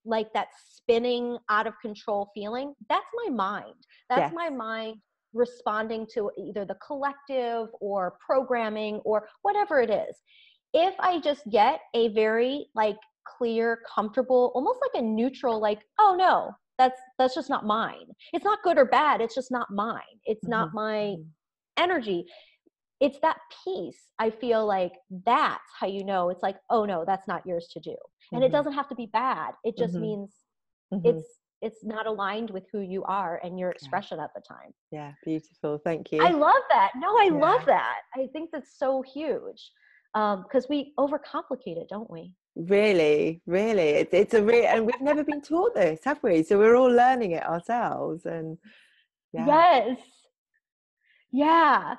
like that spinning out of control feeling, that's my mind. That's Yes. my mind responding to either the collective or programming or whatever it is. If I just get a very like clear, comfortable, almost like a neutral, like, oh no, that's just not mine. It's not good or bad. It's just not mine. It's not Mm-hmm. my energy. It's that peace. I feel like that's how you know it's like, oh no, that's not yours to do. And it Mm-hmm. doesn't have to be bad. It just Mm-hmm. means Mm-hmm. it's it's not aligned with who you are and your Yeah. expression at the time. Yeah, beautiful. Thank I you. love that. No, I love Yeah. that. I think that's so huge. Because we overcomplicate it, don't we? Really, really. It's a real, and we've never been taught this, have we? So we're all learning it ourselves. And yeah. Yes. Yeah.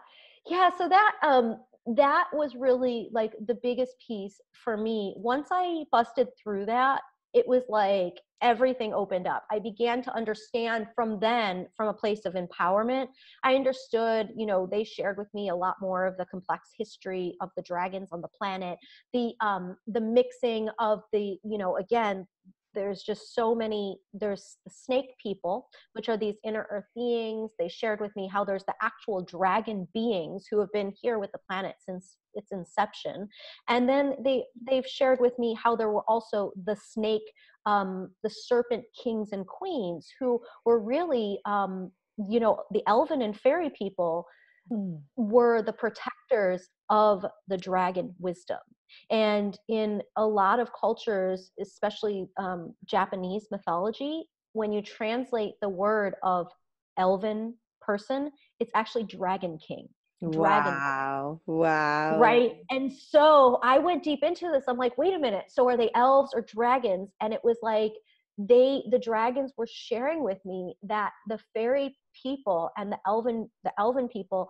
Yeah. So that was really like the biggest piece for me. Once I busted through that, it was like everything opened up. I began to understand from then, from a place of empowerment. I understood, they shared with me a lot more of the complex history of the dragons on the planet, the mixing of the, again, there's just so many. There's the snake people, which are these inner earth beings. They shared with me how there's the actual dragon beings who have been here with the planet since its inception. And then they've shared with me how there were also the snake, the serpent kings and queens, who were really, the elven and fairy people Mm. were the protectors of the dragon wisdom. And in a lot of cultures, especially Japanese mythology, when you translate the word of elven person, it's actually dragon king, dragon queen. Wow. Wow. Right. And so I went deep into this. I'm like, wait a minute. So are they elves or dragons? And it was like the dragons were sharing with me that the fairy people and the elven people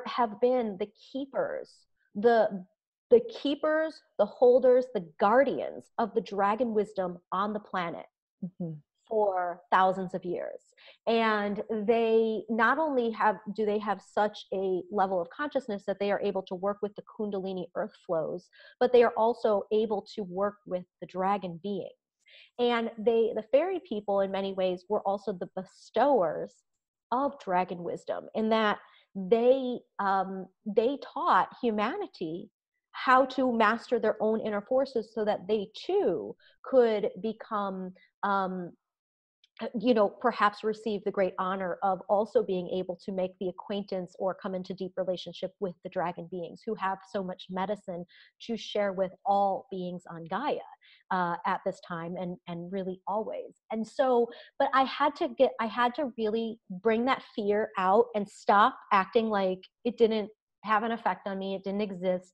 have been the keepers, the the keepers, the holders, the guardians of the dragon wisdom on the planet Mm-hmm. for thousands of years. And they not only do they have such a level of consciousness that they are able to work with the kundalini earth flows, but they are also able to work with the dragon beings. And the fairy people in many ways were also the bestowers of dragon wisdom, in that they taught humanity how to master their own inner forces so that they too could become, um, perhaps receive the great honor of also being able to make the acquaintance or come into deep relationship with the dragon beings, who have so much medicine to share with all beings on Gaia at this time, and really always. And so, but I had to really bring that fear out and stop acting like it didn't have an effect on me. It didn't exist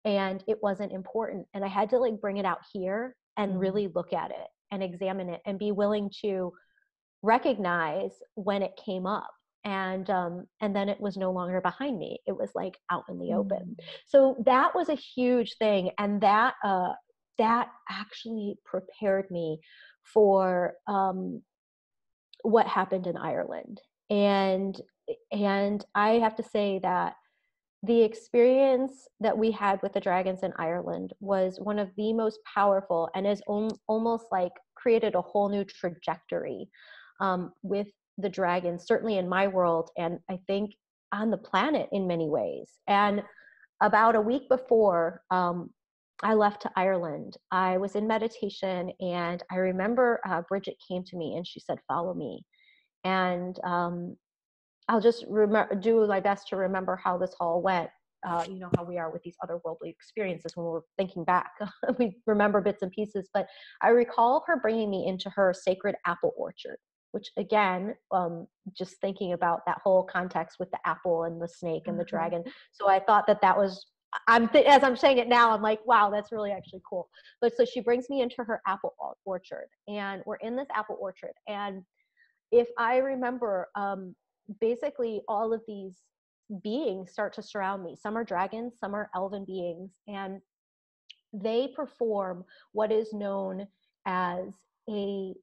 and it wasn't important. And I had to like bring it out here and really look at it and examine it and be willing to recognize when it came up. And then it was no longer behind me. It was like out in the open. So that was a huge thing. And that actually prepared me for what happened in Ireland. And I have to say that the experience that we had with the dragons in Ireland was one of the most powerful, and has almost like created a whole new trajectory with the dragons, certainly in my world, and I think on the planet in many ways. And about a week before I left to Ireland, I was in meditation, and I remember Bridget came to me and she said, "Follow me." And I'll just do my best to remember how this all went. You know how we are with these otherworldly experiences when we're thinking back. We remember bits and pieces, but I recall her bringing me into her sacred apple orchard, which again, just thinking about that whole context with the apple and the snake and the dragon. So I thought that was, as I'm saying it now, I'm like, wow, that's really actually cool. But so she brings me into her apple orchard, and we're in this apple orchard. And if I remember, basically all of these beings start to surround me. Some are dragons, some are elven beings, and they perform what is known as a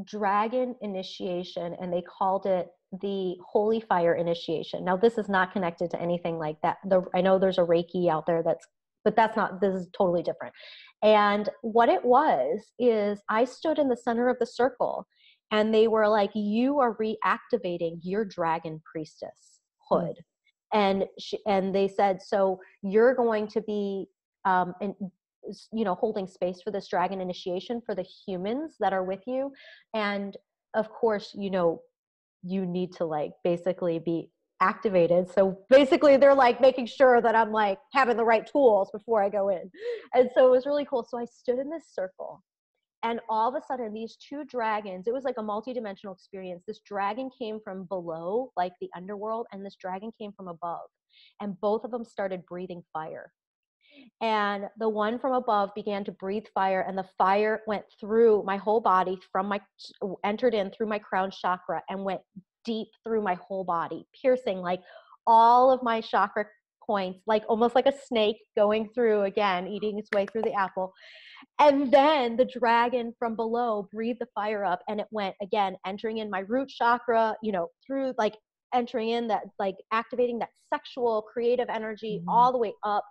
dragon initiation, and they called it the holy fire initiation. Now, this is not connected to anything like that. I know there's a Reiki out there but that's not, this is totally different. And what it was is I stood in the center of the circle, and they were like, "You are reactivating your dragon priestesshood." And they said, "So you're going to be, holding space for this dragon initiation for the humans that are with you. And of course, you need to like basically be activated." So basically they're like making sure that I'm like having the right tools before I go in. And so it was really cool. So I stood in this circle, and all of a sudden these two dragons, it was like a multi-dimensional experience. This dragon came from below, like the underworld, and this dragon came from above. And both of them started breathing fire. And the one from above began to breathe fire, and the fire went through my whole body, entered in through my crown chakra and went deep through my whole body, piercing like all of my chakra points, like almost like a snake going through, again, eating its way through the apple. And then the dragon from below breathed the fire up, and it went again, entering in my root chakra, through like entering in that, like activating that sexual creative energy all the way up,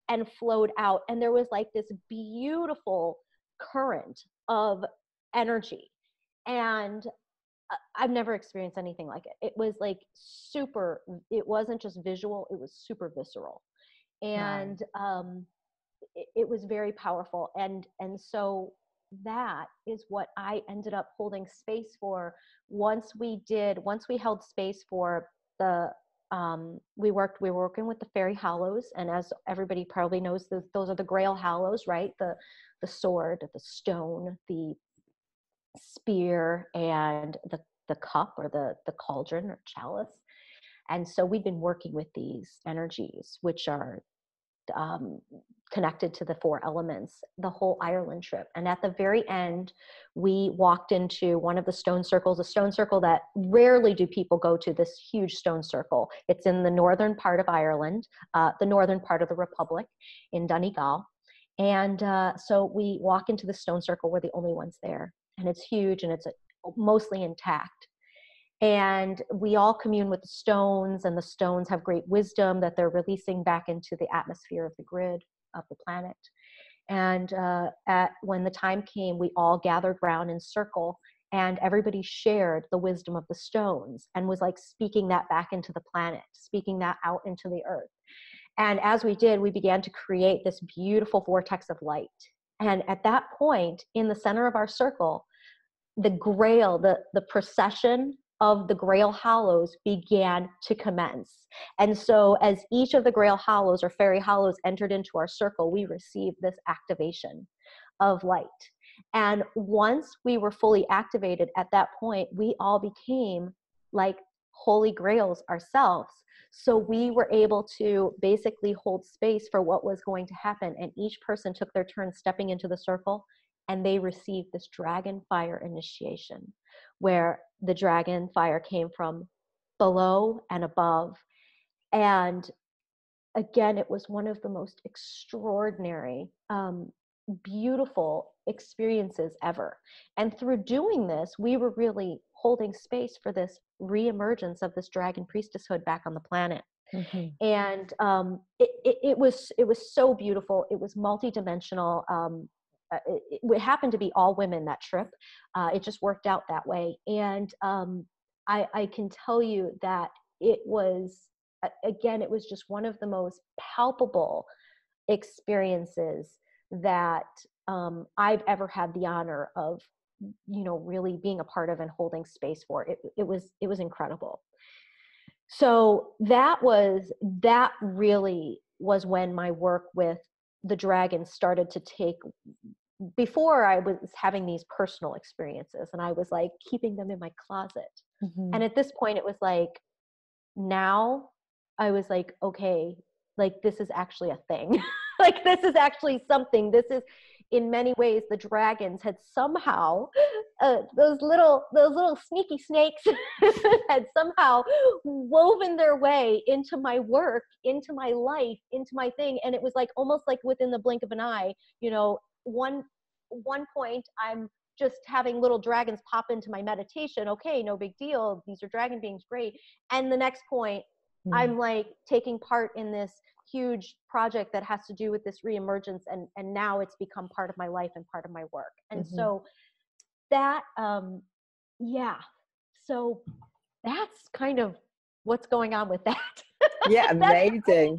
and flowed out. And there was like this beautiful current of energy. And I've never experienced anything like it. It was like it wasn't just visual, it was super visceral. And it was very powerful. And so that is what I ended up holding space for. Once we held space for the we were working with the fairy hollows, and as everybody probably knows, those are the Grail hollows, right? The sword, the stone, the spear, and the cup, or the cauldron or chalice. And so we've been working with these energies, which are connected to the four elements, the whole Ireland trip. And at the very end, we walked into one of the stone circles, a stone circle that rarely do people go to, this huge stone circle. It's in the northern part of Ireland, the northern part of the Republic in Donegal. And so we walk into the stone circle. We're the only ones there. And it's huge, and it's mostly intact. And we all commune with the stones, and the stones have great wisdom that they're releasing back into the atmosphere of the grid of the planet. And when the time came, we all gathered round in circle, and everybody shared the wisdom of the stones and was like speaking that back into the planet, speaking that out into the earth. And as we did, we began to create this beautiful vortex of light. And at that point, in the center of our circle, the Grail, the procession of the Grail Hollows began to commence. And so as each of the Grail Hollows or fairy hollows entered into our circle, we received this activation of light. And once we were fully activated at that point, we all became like holy grails ourselves. So we were able to basically hold space for what was going to happen. And each person took their turn stepping into the circle, and they received this dragon fire initiation, where the dragon fire came from below and above. And again, it was one of the most extraordinary, beautiful experiences ever. And through doing this, we were really holding space for this re-emergence of this dragon priestesshood back on the planet. Mm-hmm. And it was so beautiful. It was multidimensional. It happened to be all women that trip. It just worked out that way. And I can tell you that it was, again, it was just one of the most palpable experiences that I've ever had the honor of, really being a part of and holding space for. It was incredible. So that really was when my work with the dragon started to take. Before, I was having these personal experiences and I was like keeping them in my closet. Mm-hmm. And at this point it was like, now I was like, okay, like this is actually a thing. Like this is actually something. This is, in many ways, the dragons had somehow, those little sneaky snakes had somehow woven their way into my work, into my life, into my thing. And it was like almost like within the blink of an eye, one point I'm just having little dragons pop into my meditation. Okay, no big deal. These are dragon beings, great. And the next point, I'm like taking part in this huge project that has to do with this re-emergence, and now it's become part of my life and part of my work. And so that so that's kind of what's going on with that. Yeah, amazing.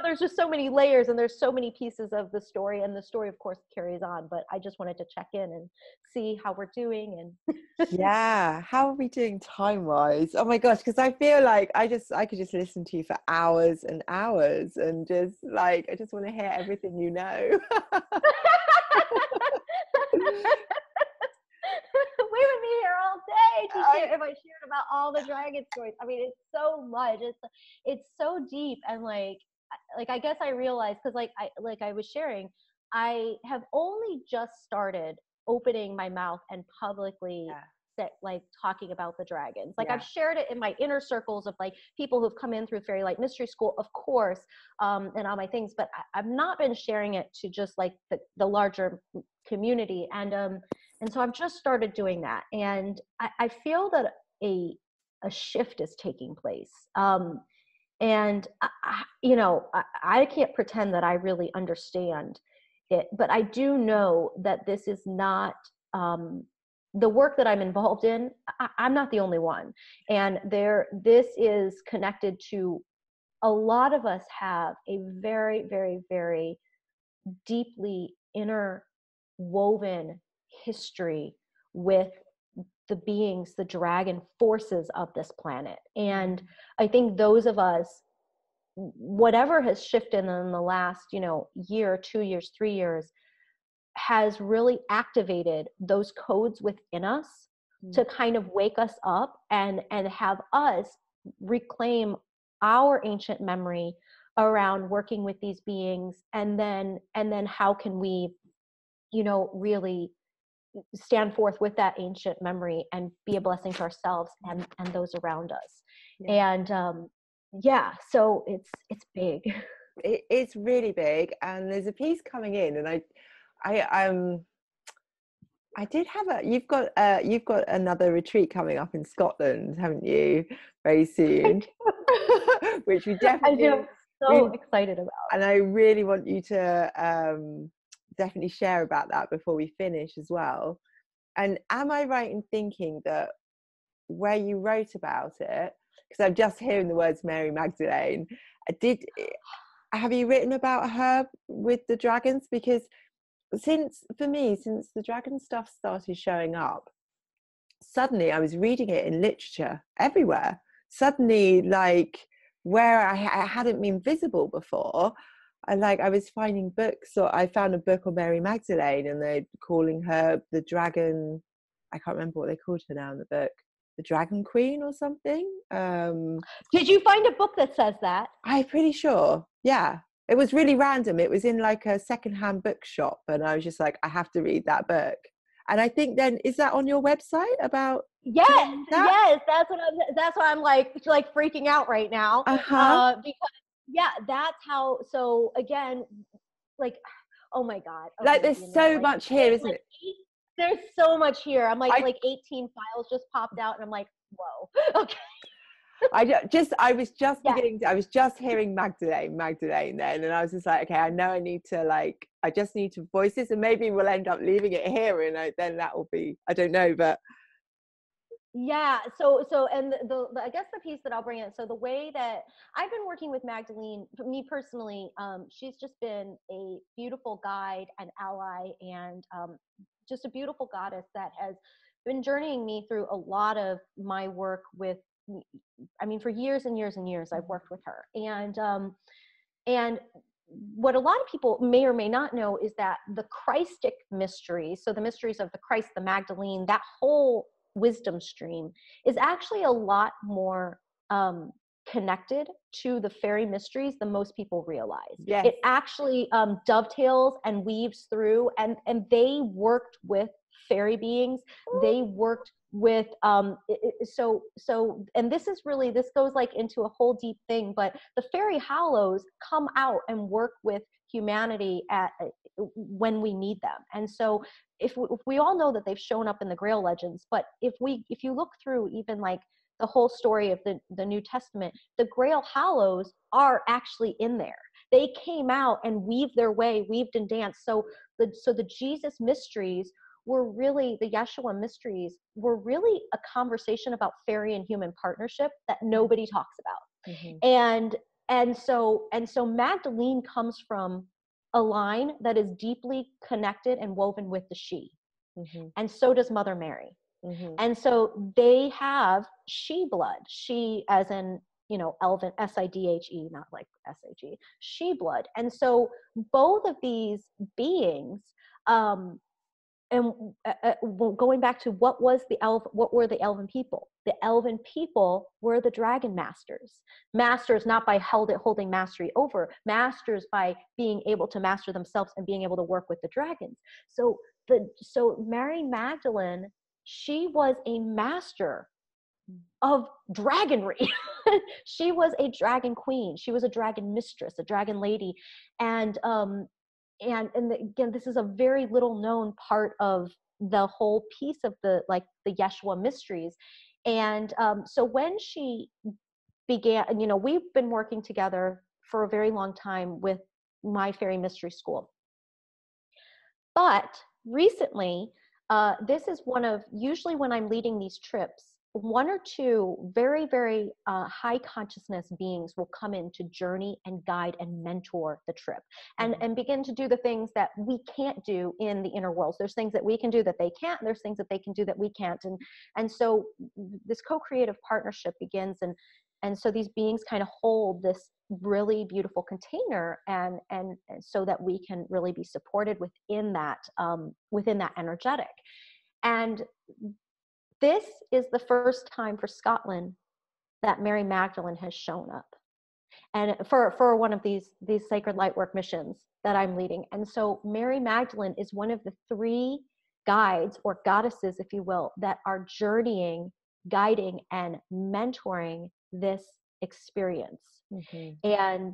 There's just so many layers and there's so many pieces of the story, and the story of course carries on, but I just wanted to check in and see how we're doing. And Yeah, how are we doing time wise? Oh my gosh, because I feel like I could just listen to you for hours and hours, and just like I just want to hear everything you know. We would be here all day if I shared about all the dragon stories. I mean, it's so much. It's so deep, and like I guess I realized, because like I was sharing, I have only just started opening my mouth and publicly talking about the dragons. Like I've shared it in my inner circles of like people who've come in through Fairy Light Mystery School, of course, and all my things, but I've not been sharing it to just like the larger community. And so I've just started doing that. And I feel that a shift is taking place. And I can't pretend that I really understand it, but I do know that this is not the work that I'm involved in. I'm not the only one, and this is connected to a lot of us have a very, very, very deeply interwoven history with the beings, the dragon forces of this planet. And I think those of us, whatever has shifted in the last, year, 2 years, 3 years, has really activated those codes within us to kind of wake us up and have us reclaim our ancient memory around working with these beings. And then how can we, really stand forth with that ancient memory and be a blessing to ourselves and those around us. And so it's big. It's really big, and there's a piece coming in, and I did have you've got another retreat coming up in Scotland, haven't you, very soon? Which we definitely, I'm so excited about. And I really want you to definitely share about that before we finish as well. And am I right in thinking that where you wrote about it, because I'm just hearing the words Mary Magdalene, have you written about her with the dragons? Because since the dragon stuff started showing up, suddenly I was reading it in literature everywhere. Suddenly, like where I hadn't been visible before, I was finding books. So I found a book on Mary Magdalene, and they're calling her the dragon. I can't remember what they called her now in the book. The Dragon Queen or something. Did you find a book that says that? I'm pretty sure. Yeah. It was really random. It was in like a secondhand bookshop, and I was just like, I have to read that book. And I think then, is that on your website about? Yes, that's why I'm like freaking out right now. Because that's how. So again, like, oh my God, okay, like there's so much here, isn't it? There's so much here. I'm like 18 files just popped out, and I'm like, whoa, okay. I was just Yeah. beginning to, I was just hearing Magdalene then, and I was just like, okay, I know I need to, like, I just need to voice this, and maybe we'll end up leaving it here, and then that will be, I don't know, but Yeah. And I guess the piece that I'll bring in, so the way that I've been working with Magdalene, for me personally, she's just been a beautiful guide and ally, and just a beautiful goddess that has been journeying me through a lot of my work with, I mean, for years and years and years, I've worked with her. And what a lot of people may or may not know is that the Christic mysteries, so the mysteries of the Christ, the Magdalene, that whole wisdom stream is actually a lot more connected to the fairy mysteries than most people realize. yes. It actually dovetails and weaves through, and they worked with fairy beings. They worked with and this is really, this goes like into a whole deep thing, but the fairy hallows come out and work with humanity at when we need them. And so if we all know that they've shown up in the Grail legends, but if you look through even like the whole story of the New Testament, the Grail hallows are actually in there. They came out and weaved their way, weaved and danced. So the Jesus mysteries were really, the Yeshua mysteries were really a conversation about fairy and human partnership that nobody talks about. Mm-hmm. And so Magdalene comes from a line that is deeply connected and woven with the she. Mm-hmm. And so does Mother Mary. Mm-hmm. And so they have she blood, she as in, elven, S-I-D-H-E, not like S-H-E, she blood. And so both of these beings, and going back to what were the elven people? The elven people were the dragon masters not by holding mastery over, masters by being able to master themselves and being able to work with the dragons. So Mary Magdalene, she was a master of dragonry. She was a dragon queen, she was a dragon mistress, a dragon lady. And again, this is a very little known part of the whole piece of the Yeshua mysteries. And so when she began, we've been working together for a very long time with my fairy mystery school. But recently, this is usually when I'm leading these trips, one or two very, very high consciousness beings will come in to journey and guide and mentor the trip, and begin to do the things that we can't do in the inner worlds. There's things that we can do that they can't, and there's things that they can do that we can't. And so this co-creative partnership begins, and so these beings kind of hold this really beautiful container, and so that we can really be supported within that energetic. And this is the first time for Scotland that Mary Magdalene has shown up, and for one of these sacred lightwork missions that I'm leading. And so Mary Magdalene is one of the three guides or goddesses, if you will, that are journeying, guiding, and mentoring this experience. Mm-hmm.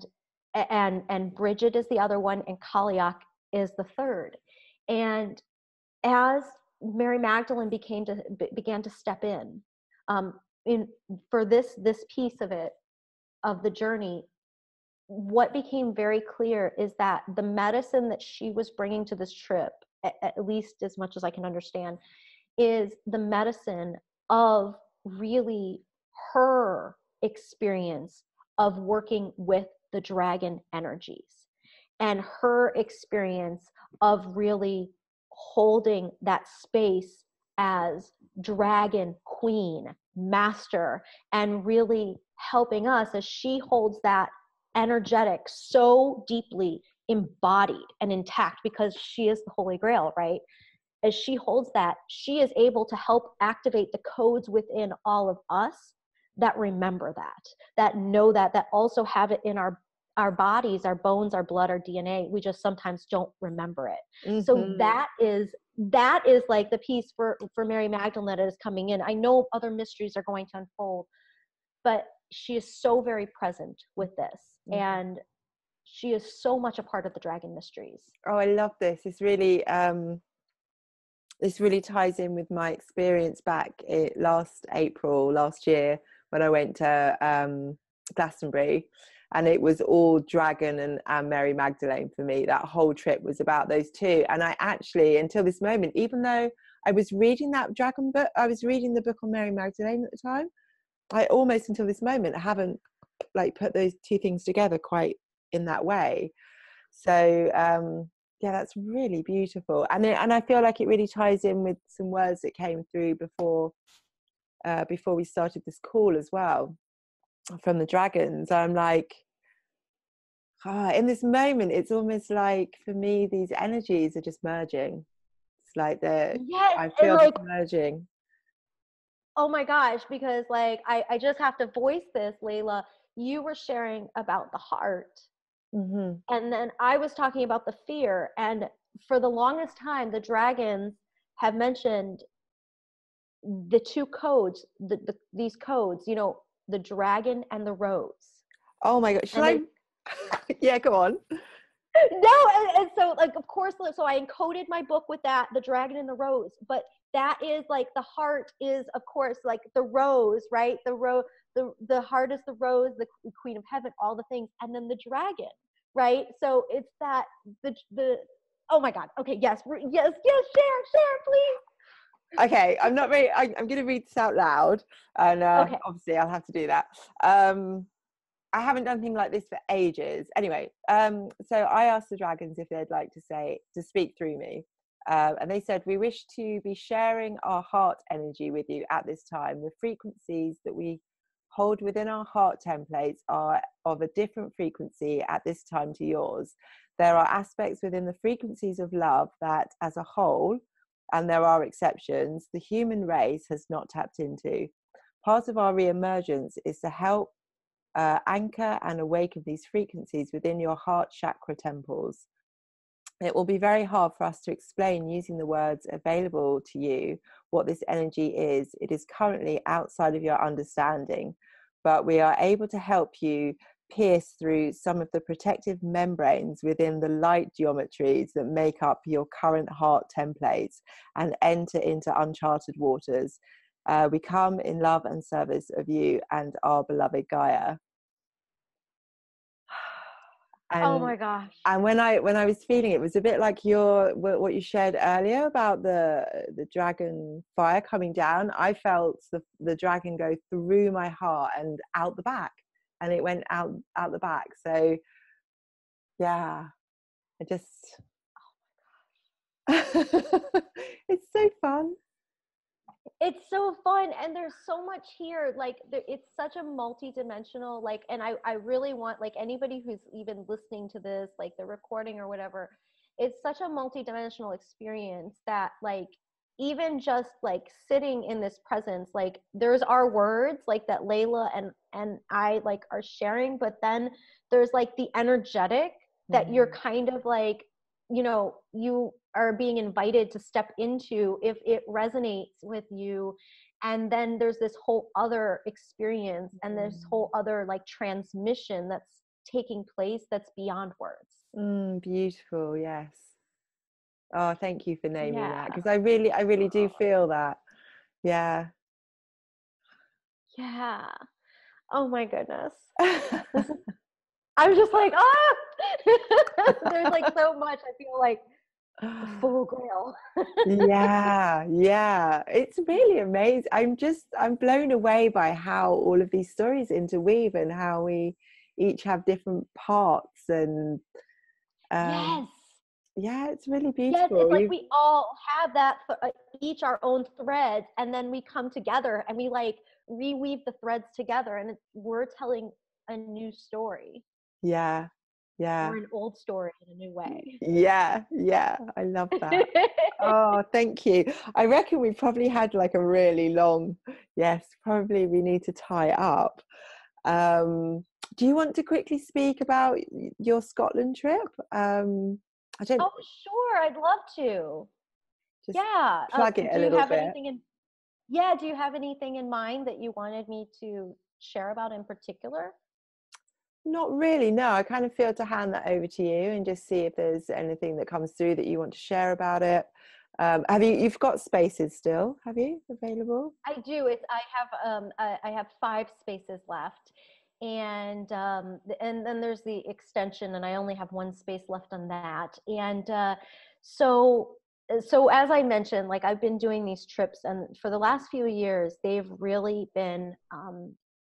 And Bridget is the other one, and Kaliak is the third. And as Mary Magdalene began to step in for this piece of the journey, what became very clear is that the medicine that she was bringing to this trip, at least as much as I can understand, is the medicine of really her experience of working with the dragon energies, and her experience of really holding that space as dragon queen master, and really helping us as she holds that energetic so deeply embodied and intact, because she is the Holy Grail, right? As she holds that, she is able to help activate the codes within all of us that remember that know that also have it in our bodies, our bones, our blood, our DNA. We just sometimes don't remember it. Mm-hmm. So that is like the piece for Mary Magdalene that is coming in. I know other mysteries are going to unfold, but she is so very present with this. Mm-hmm. And she is so much a part of the dragon mysteries. Oh, I love this. It's really this really ties in with my experience back last year when I went to Glastonbury, and it was all dragon and Mary Magdalene for me. That whole trip was about those two. And I actually, until this moment, even though I was reading that dragon book, I was reading the book on Mary Magdalene at the time, I almost until this moment haven't like put those two things together quite in that way. So yeah, that's really beautiful. And I feel like it really ties in with some words that came through before we started this call as well, from the dragons. I'm like, in this moment, it's almost like for me, these energies are just merging. It's like Yes, I and feel this like, merging. oh my gosh, because like I just have to voice this, Layla. You were sharing about the heart, Mm-hmm. and then I was talking about the fear. And for the longest time, the dragons have mentioned the two codes, these codes, you know, the dragon and the rose. Oh my god, should And I? they Yeah, go on. no, and so like of course, so I encoded my book with that, the dragon and the rose. But that is like the heart is of course like the rose, right? The heart is the rose, the queen of heaven, all the things, and then the dragon, right? So it's that the oh my god. Okay, yes, yes, share, please. Okay, I'm not very. I'm going to read this out loud, and Okay. obviously I'll have to do that. I haven't done anything like this for ages. Anyway, so I asked the dragons if they'd like to speak through me, and they said, we wish to be sharing our heart energy with you at this time. The frequencies that we hold within our heart templates are of a different frequency at this time to yours. There are aspects within the frequencies of love that, as a whole, and there are exceptions, the human race has not tapped into. Part of our re-emergence is to help anchor and awaken these frequencies within your heart chakra temples. It will be very hard for us to explain using the words available to you what this energy is. It is currently outside of your understanding, but we are able to help you pierce through some of the protective membranes within the light geometries that make up your current heart templates and enter into uncharted waters. We come in love and service of you and our beloved Gaia. Oh and my gosh. and when I was feeling it, it was a bit like what you shared earlier about the dragon fire coming down. I felt the dragon go through my heart and out the back, and it went out the back. So yeah, I just it's so fun. It's so fun, and there's so much here. Like it's such a multi-dimensional, like, and I really want like anybody who's even listening to this, like the recording or whatever, it's such a multi-dimensional experience that like even just like sitting in this presence, like there's our words like that Layla and I like are sharing, but then there's like the energetic that you're kind of like, you know, you are being invited to step into if it resonates with you. And then there's this whole other experience and this whole other like transmission that's taking place that's beyond words. Beautiful. Yes. Oh, thank you for naming Yeah. that, because I really do feel that. Yeah. Yeah. Oh my goodness. This is, I'm just like, ah, there's like so much. I feel like the full grail. Yeah, it's really amazing. I'm blown away by how all of these stories interweave and how we each have different parts, and Yes. yeah, it's really Yes, it's beautiful. like we all have that, each our own threads, and then we come together and we like reweave the threads together, and we're telling a new story Yeah, or yeah, an old story in a new way. yeah, I love that. Oh, thank you. I reckon we probably had like a really long, yes, probably we need to tie up. Do you want to quickly speak about your Scotland trip? I don't Oh, sure, I'd love to. just Yeah. plug it a Do you little have bit. anything in? Yeah. Do you have anything in mind that you wanted me to share about in particular? Not really, no. I kind of feel to hand that over to you and just see if there's anything that comes through that you want to share about it. You've got spaces still, have you, available? I do. I have 5 spaces left, and then there's the extension, and I only have 1 space left on that. And so so as I mentioned, like I've been doing these trips, and for the last few years, they've really been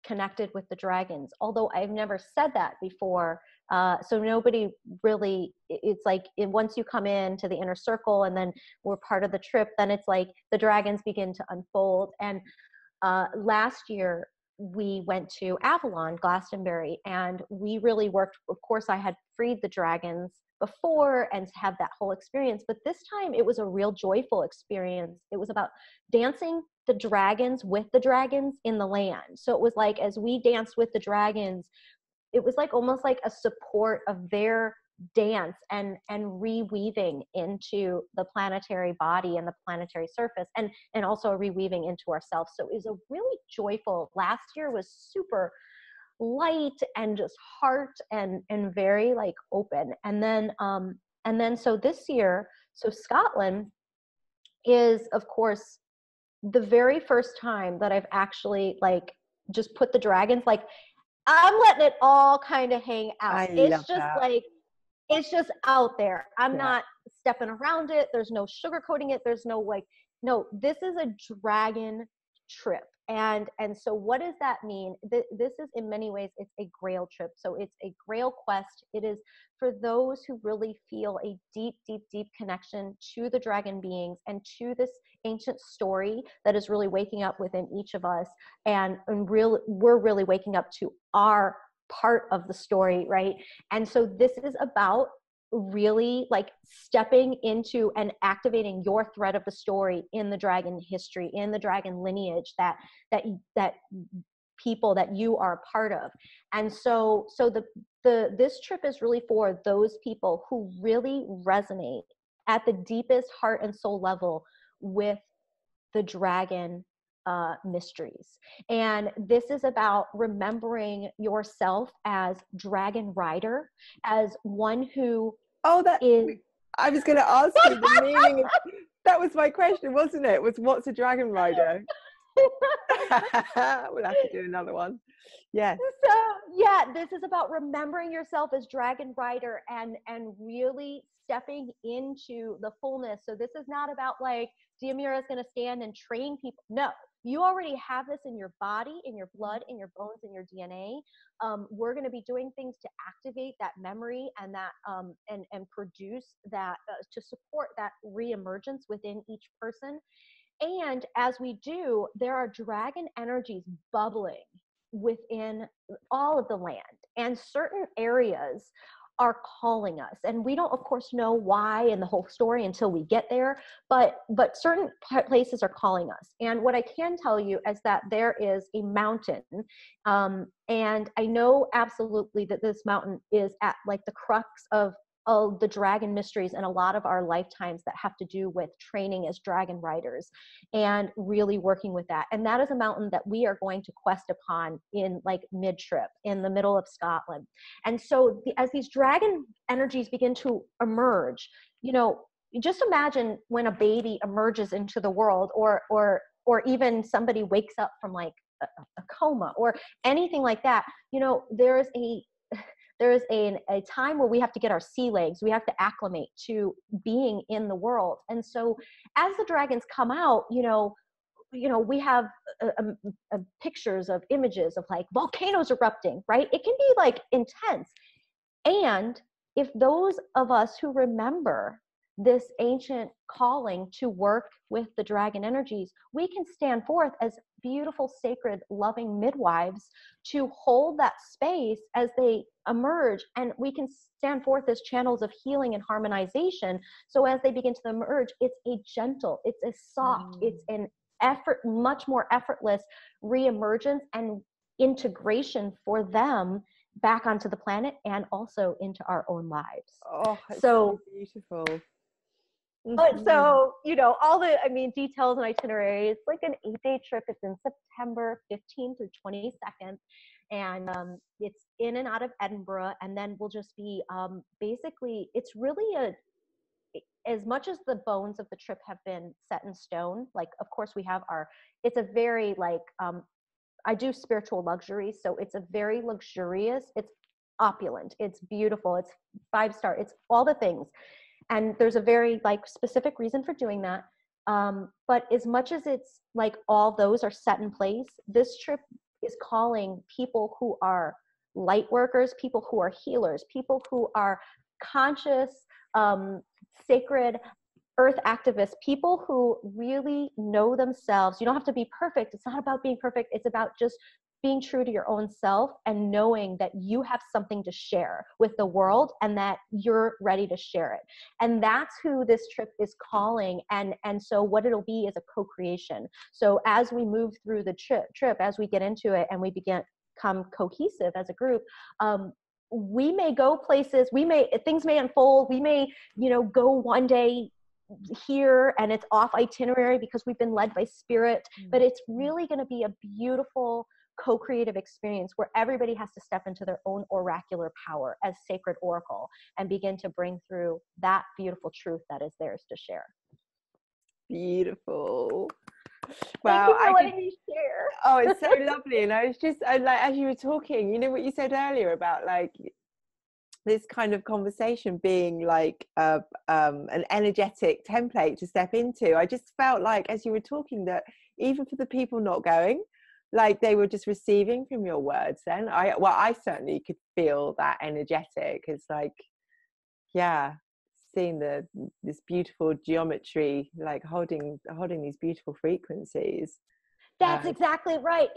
connected with the dragons. Although I've never said that before, so nobody really. It's like once you come into the inner circle, and then we're part of the trip, then it's like the dragons begin to unfold. And last year we went to Avalon, Glastonbury, and we really worked. Of course, I had freed the dragons before and had that whole experience, but this time it was a real joyful experience. It was about dancing the dragons with the dragons in the land. So it was like, as we danced with the dragons, it was like almost like a support of their dance and reweaving into the planetary body and the planetary surface, and also reweaving into ourselves. So it was a really joyful. Last year was super light and just heart and very like open. And then so this year, so Scotland is, of course, the very first time that I've actually like just put the dragons, like I'm letting it all kind of hang out. I It's love just that. like, it's just out there. I'm Yeah. not stepping around it. There's no sugarcoating it. There's no like, no, this is a dragon trip. And so what does that mean? This is, in many ways, it's a grail trip. So it's a grail quest. It is for those who really feel a deep, deep, deep connection to the dragon beings and to this ancient story that is really waking up within each of us. And we're really waking up to our part of the story, right? And so this is about really like stepping into and activating your thread of the story in the dragon history, in the dragon lineage that people that you are a part of. And so this trip is really for those people who really resonate at the deepest heart and soul level with the dragon mysteries. And this is about remembering yourself as dragon rider, as one who Oh, that is. I was going to ask you the meaning of that. Was my question, wasn't it? Was what's a dragon rider? We'll have to do another one. Yes. So yeah, this is about remembering yourself as dragon rider and really stepping into the fullness. So this is not about like Diomira is going to stand and train people. No, you already have this in your body, in your blood, in your bones, in your DNA. We're going to be doing things to activate that memory and that and produce that to support that re-emergence within each person. And as we do, there are dragon energies bubbling within all of the land, and certain areas are calling us. And we don't, of course, know why and the whole story until we get there, but certain places are calling us. And what I can tell you is that there is a mountain, and I know absolutely that this mountain is at like the crux of the dragon mysteries and a lot of our lifetimes that have to do with training as dragon riders and really working with that. And that is a mountain that we are going to quest upon in like mid-trip in the middle of Scotland. And so as these dragon energies begin to emerge, you know, just imagine when a baby emerges into the world, or even somebody wakes up from like a coma or anything like that. You know, there's a time where we have to get our sea legs. We have to acclimate to being in the world. And so as the dragons come out, you know, we have pictures of images of like volcanoes erupting, right? It can be like intense. And if those of us who remember this ancient calling to work with the dragon energies, we can stand forth as beautiful, sacred, loving midwives to hold that space as they emerge. And we can stand forth as channels of healing and harmonization. So as they begin to emerge, it's a gentle, it's a soft, it's an much more effortless re-emergence and integration for them back onto the planet and also into our own lives. Oh, it's so beautiful. So, you know, all the, details and itinerary. It's like an 8-day trip. It's in September 15th through 22nd. And it's in and out of Edinburgh. And then we'll just be basically, it's really as much as the bones of the trip have been set in stone, like, of course we have it's a very like, I do spiritual luxury. So it's a very luxurious, it's opulent, it's beautiful, it's 5-star, it's all the things. And there's a very like specific reason for doing that. But as much as it's like all those are set in place, this trip is calling people who are light workers, people who are healers, people who are conscious, sacred earth activists, people who really know themselves. You don't have to be perfect. It's not about being perfect. It's about just being true to your own self and knowing that you have something to share with the world and that you're ready to share it. And that's who this trip is calling. And so what it'll be is a co-creation. So as we move through the trip, as we get into it and we become cohesive as a group, we may go places, things may unfold. We may, go one day here and it's off itinerary because we've been led by spirit, but it's really going to be a beautiful co-creative experience where everybody has to step into their own oracular power as sacred oracle and begin to bring through that beautiful truth that is theirs to share. Beautiful. Wow. Thank you for letting me share. Oh, it's so lovely. And I was just like, as you were talking, what you said earlier about like this kind of conversation being like an energetic template to step into. I just felt like as you were talking that even for the people not going, like they were just receiving from your words. Then I certainly could feel that energetic. It's like, yeah, seeing this beautiful geometry, like holding these beautiful frequencies. That's exactly right.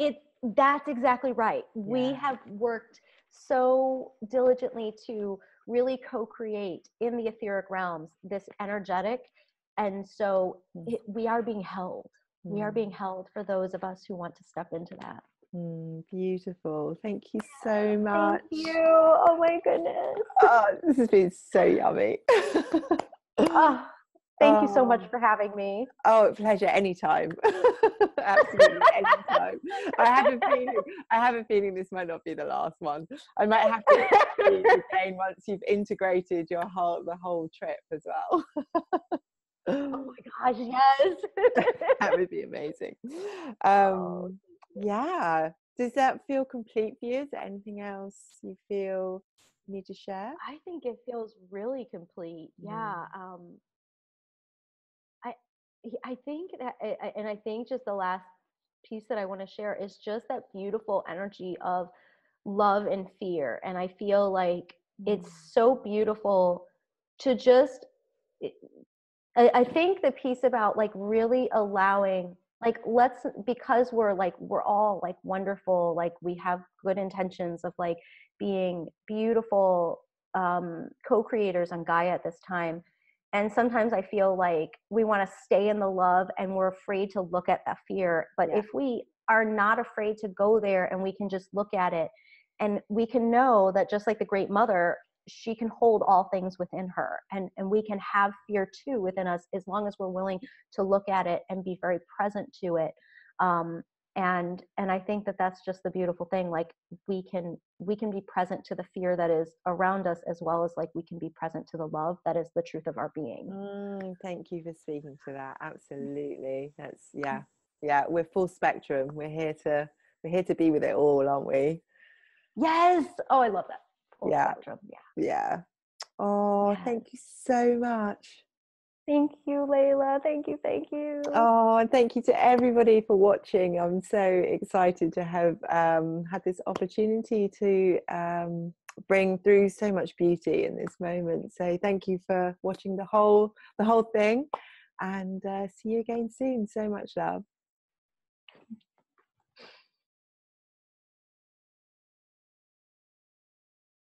That's exactly right. Yeah. We have worked so diligently to really co-create in the etheric realms this energetic, and so we are being held. We are being held for those of us who want to step into that. Beautiful. Thank you so much. Thank you. Oh my goodness. Oh, this has been so yummy. Thank you so much for having me. Oh, pleasure. Anytime. Absolutely, anytime. I have a feeling this might not be the last one. I might have to again once you've integrated the whole trip as well. Oh my gosh, yes. That would be amazing. Yeah. Does that feel complete for you? Is there anything else you feel you need to share? I think it feels really complete. Yeah. I think that, and I think just the last piece that I want to share is just that beautiful energy of love and fear. And I feel like it's so beautiful to just, I think the piece about like really allowing, like, because we're all like wonderful, like we have good intentions of like being beautiful co-creators on Gaia at this time. And sometimes I feel like we want to stay in the love and we're afraid to look at that fear. But if we are not afraid to go there and we can just look at it and we can know that just like the Great Mother, she can hold all things within her, and we can have fear too within us as long as we're willing to look at it and be very present to it. And I think that that's just the beautiful thing. Like we can be present to the fear that is around us, as well as like we can be present to the love that is the truth of our being. Thank you for speaking to that. Absolutely. That's yeah. We're full spectrum. We're here to be with it all, aren't we? Yes. Oh, I love that. Full spectrum. Yeah. Oh, yes. Thank you so much. Thank you, Layla. Thank you. Oh, and thank you to everybody for watching. I'm so excited to have had this opportunity to bring through so much beauty in this moment. So thank you for watching the whole thing, and see you again soon. So much love.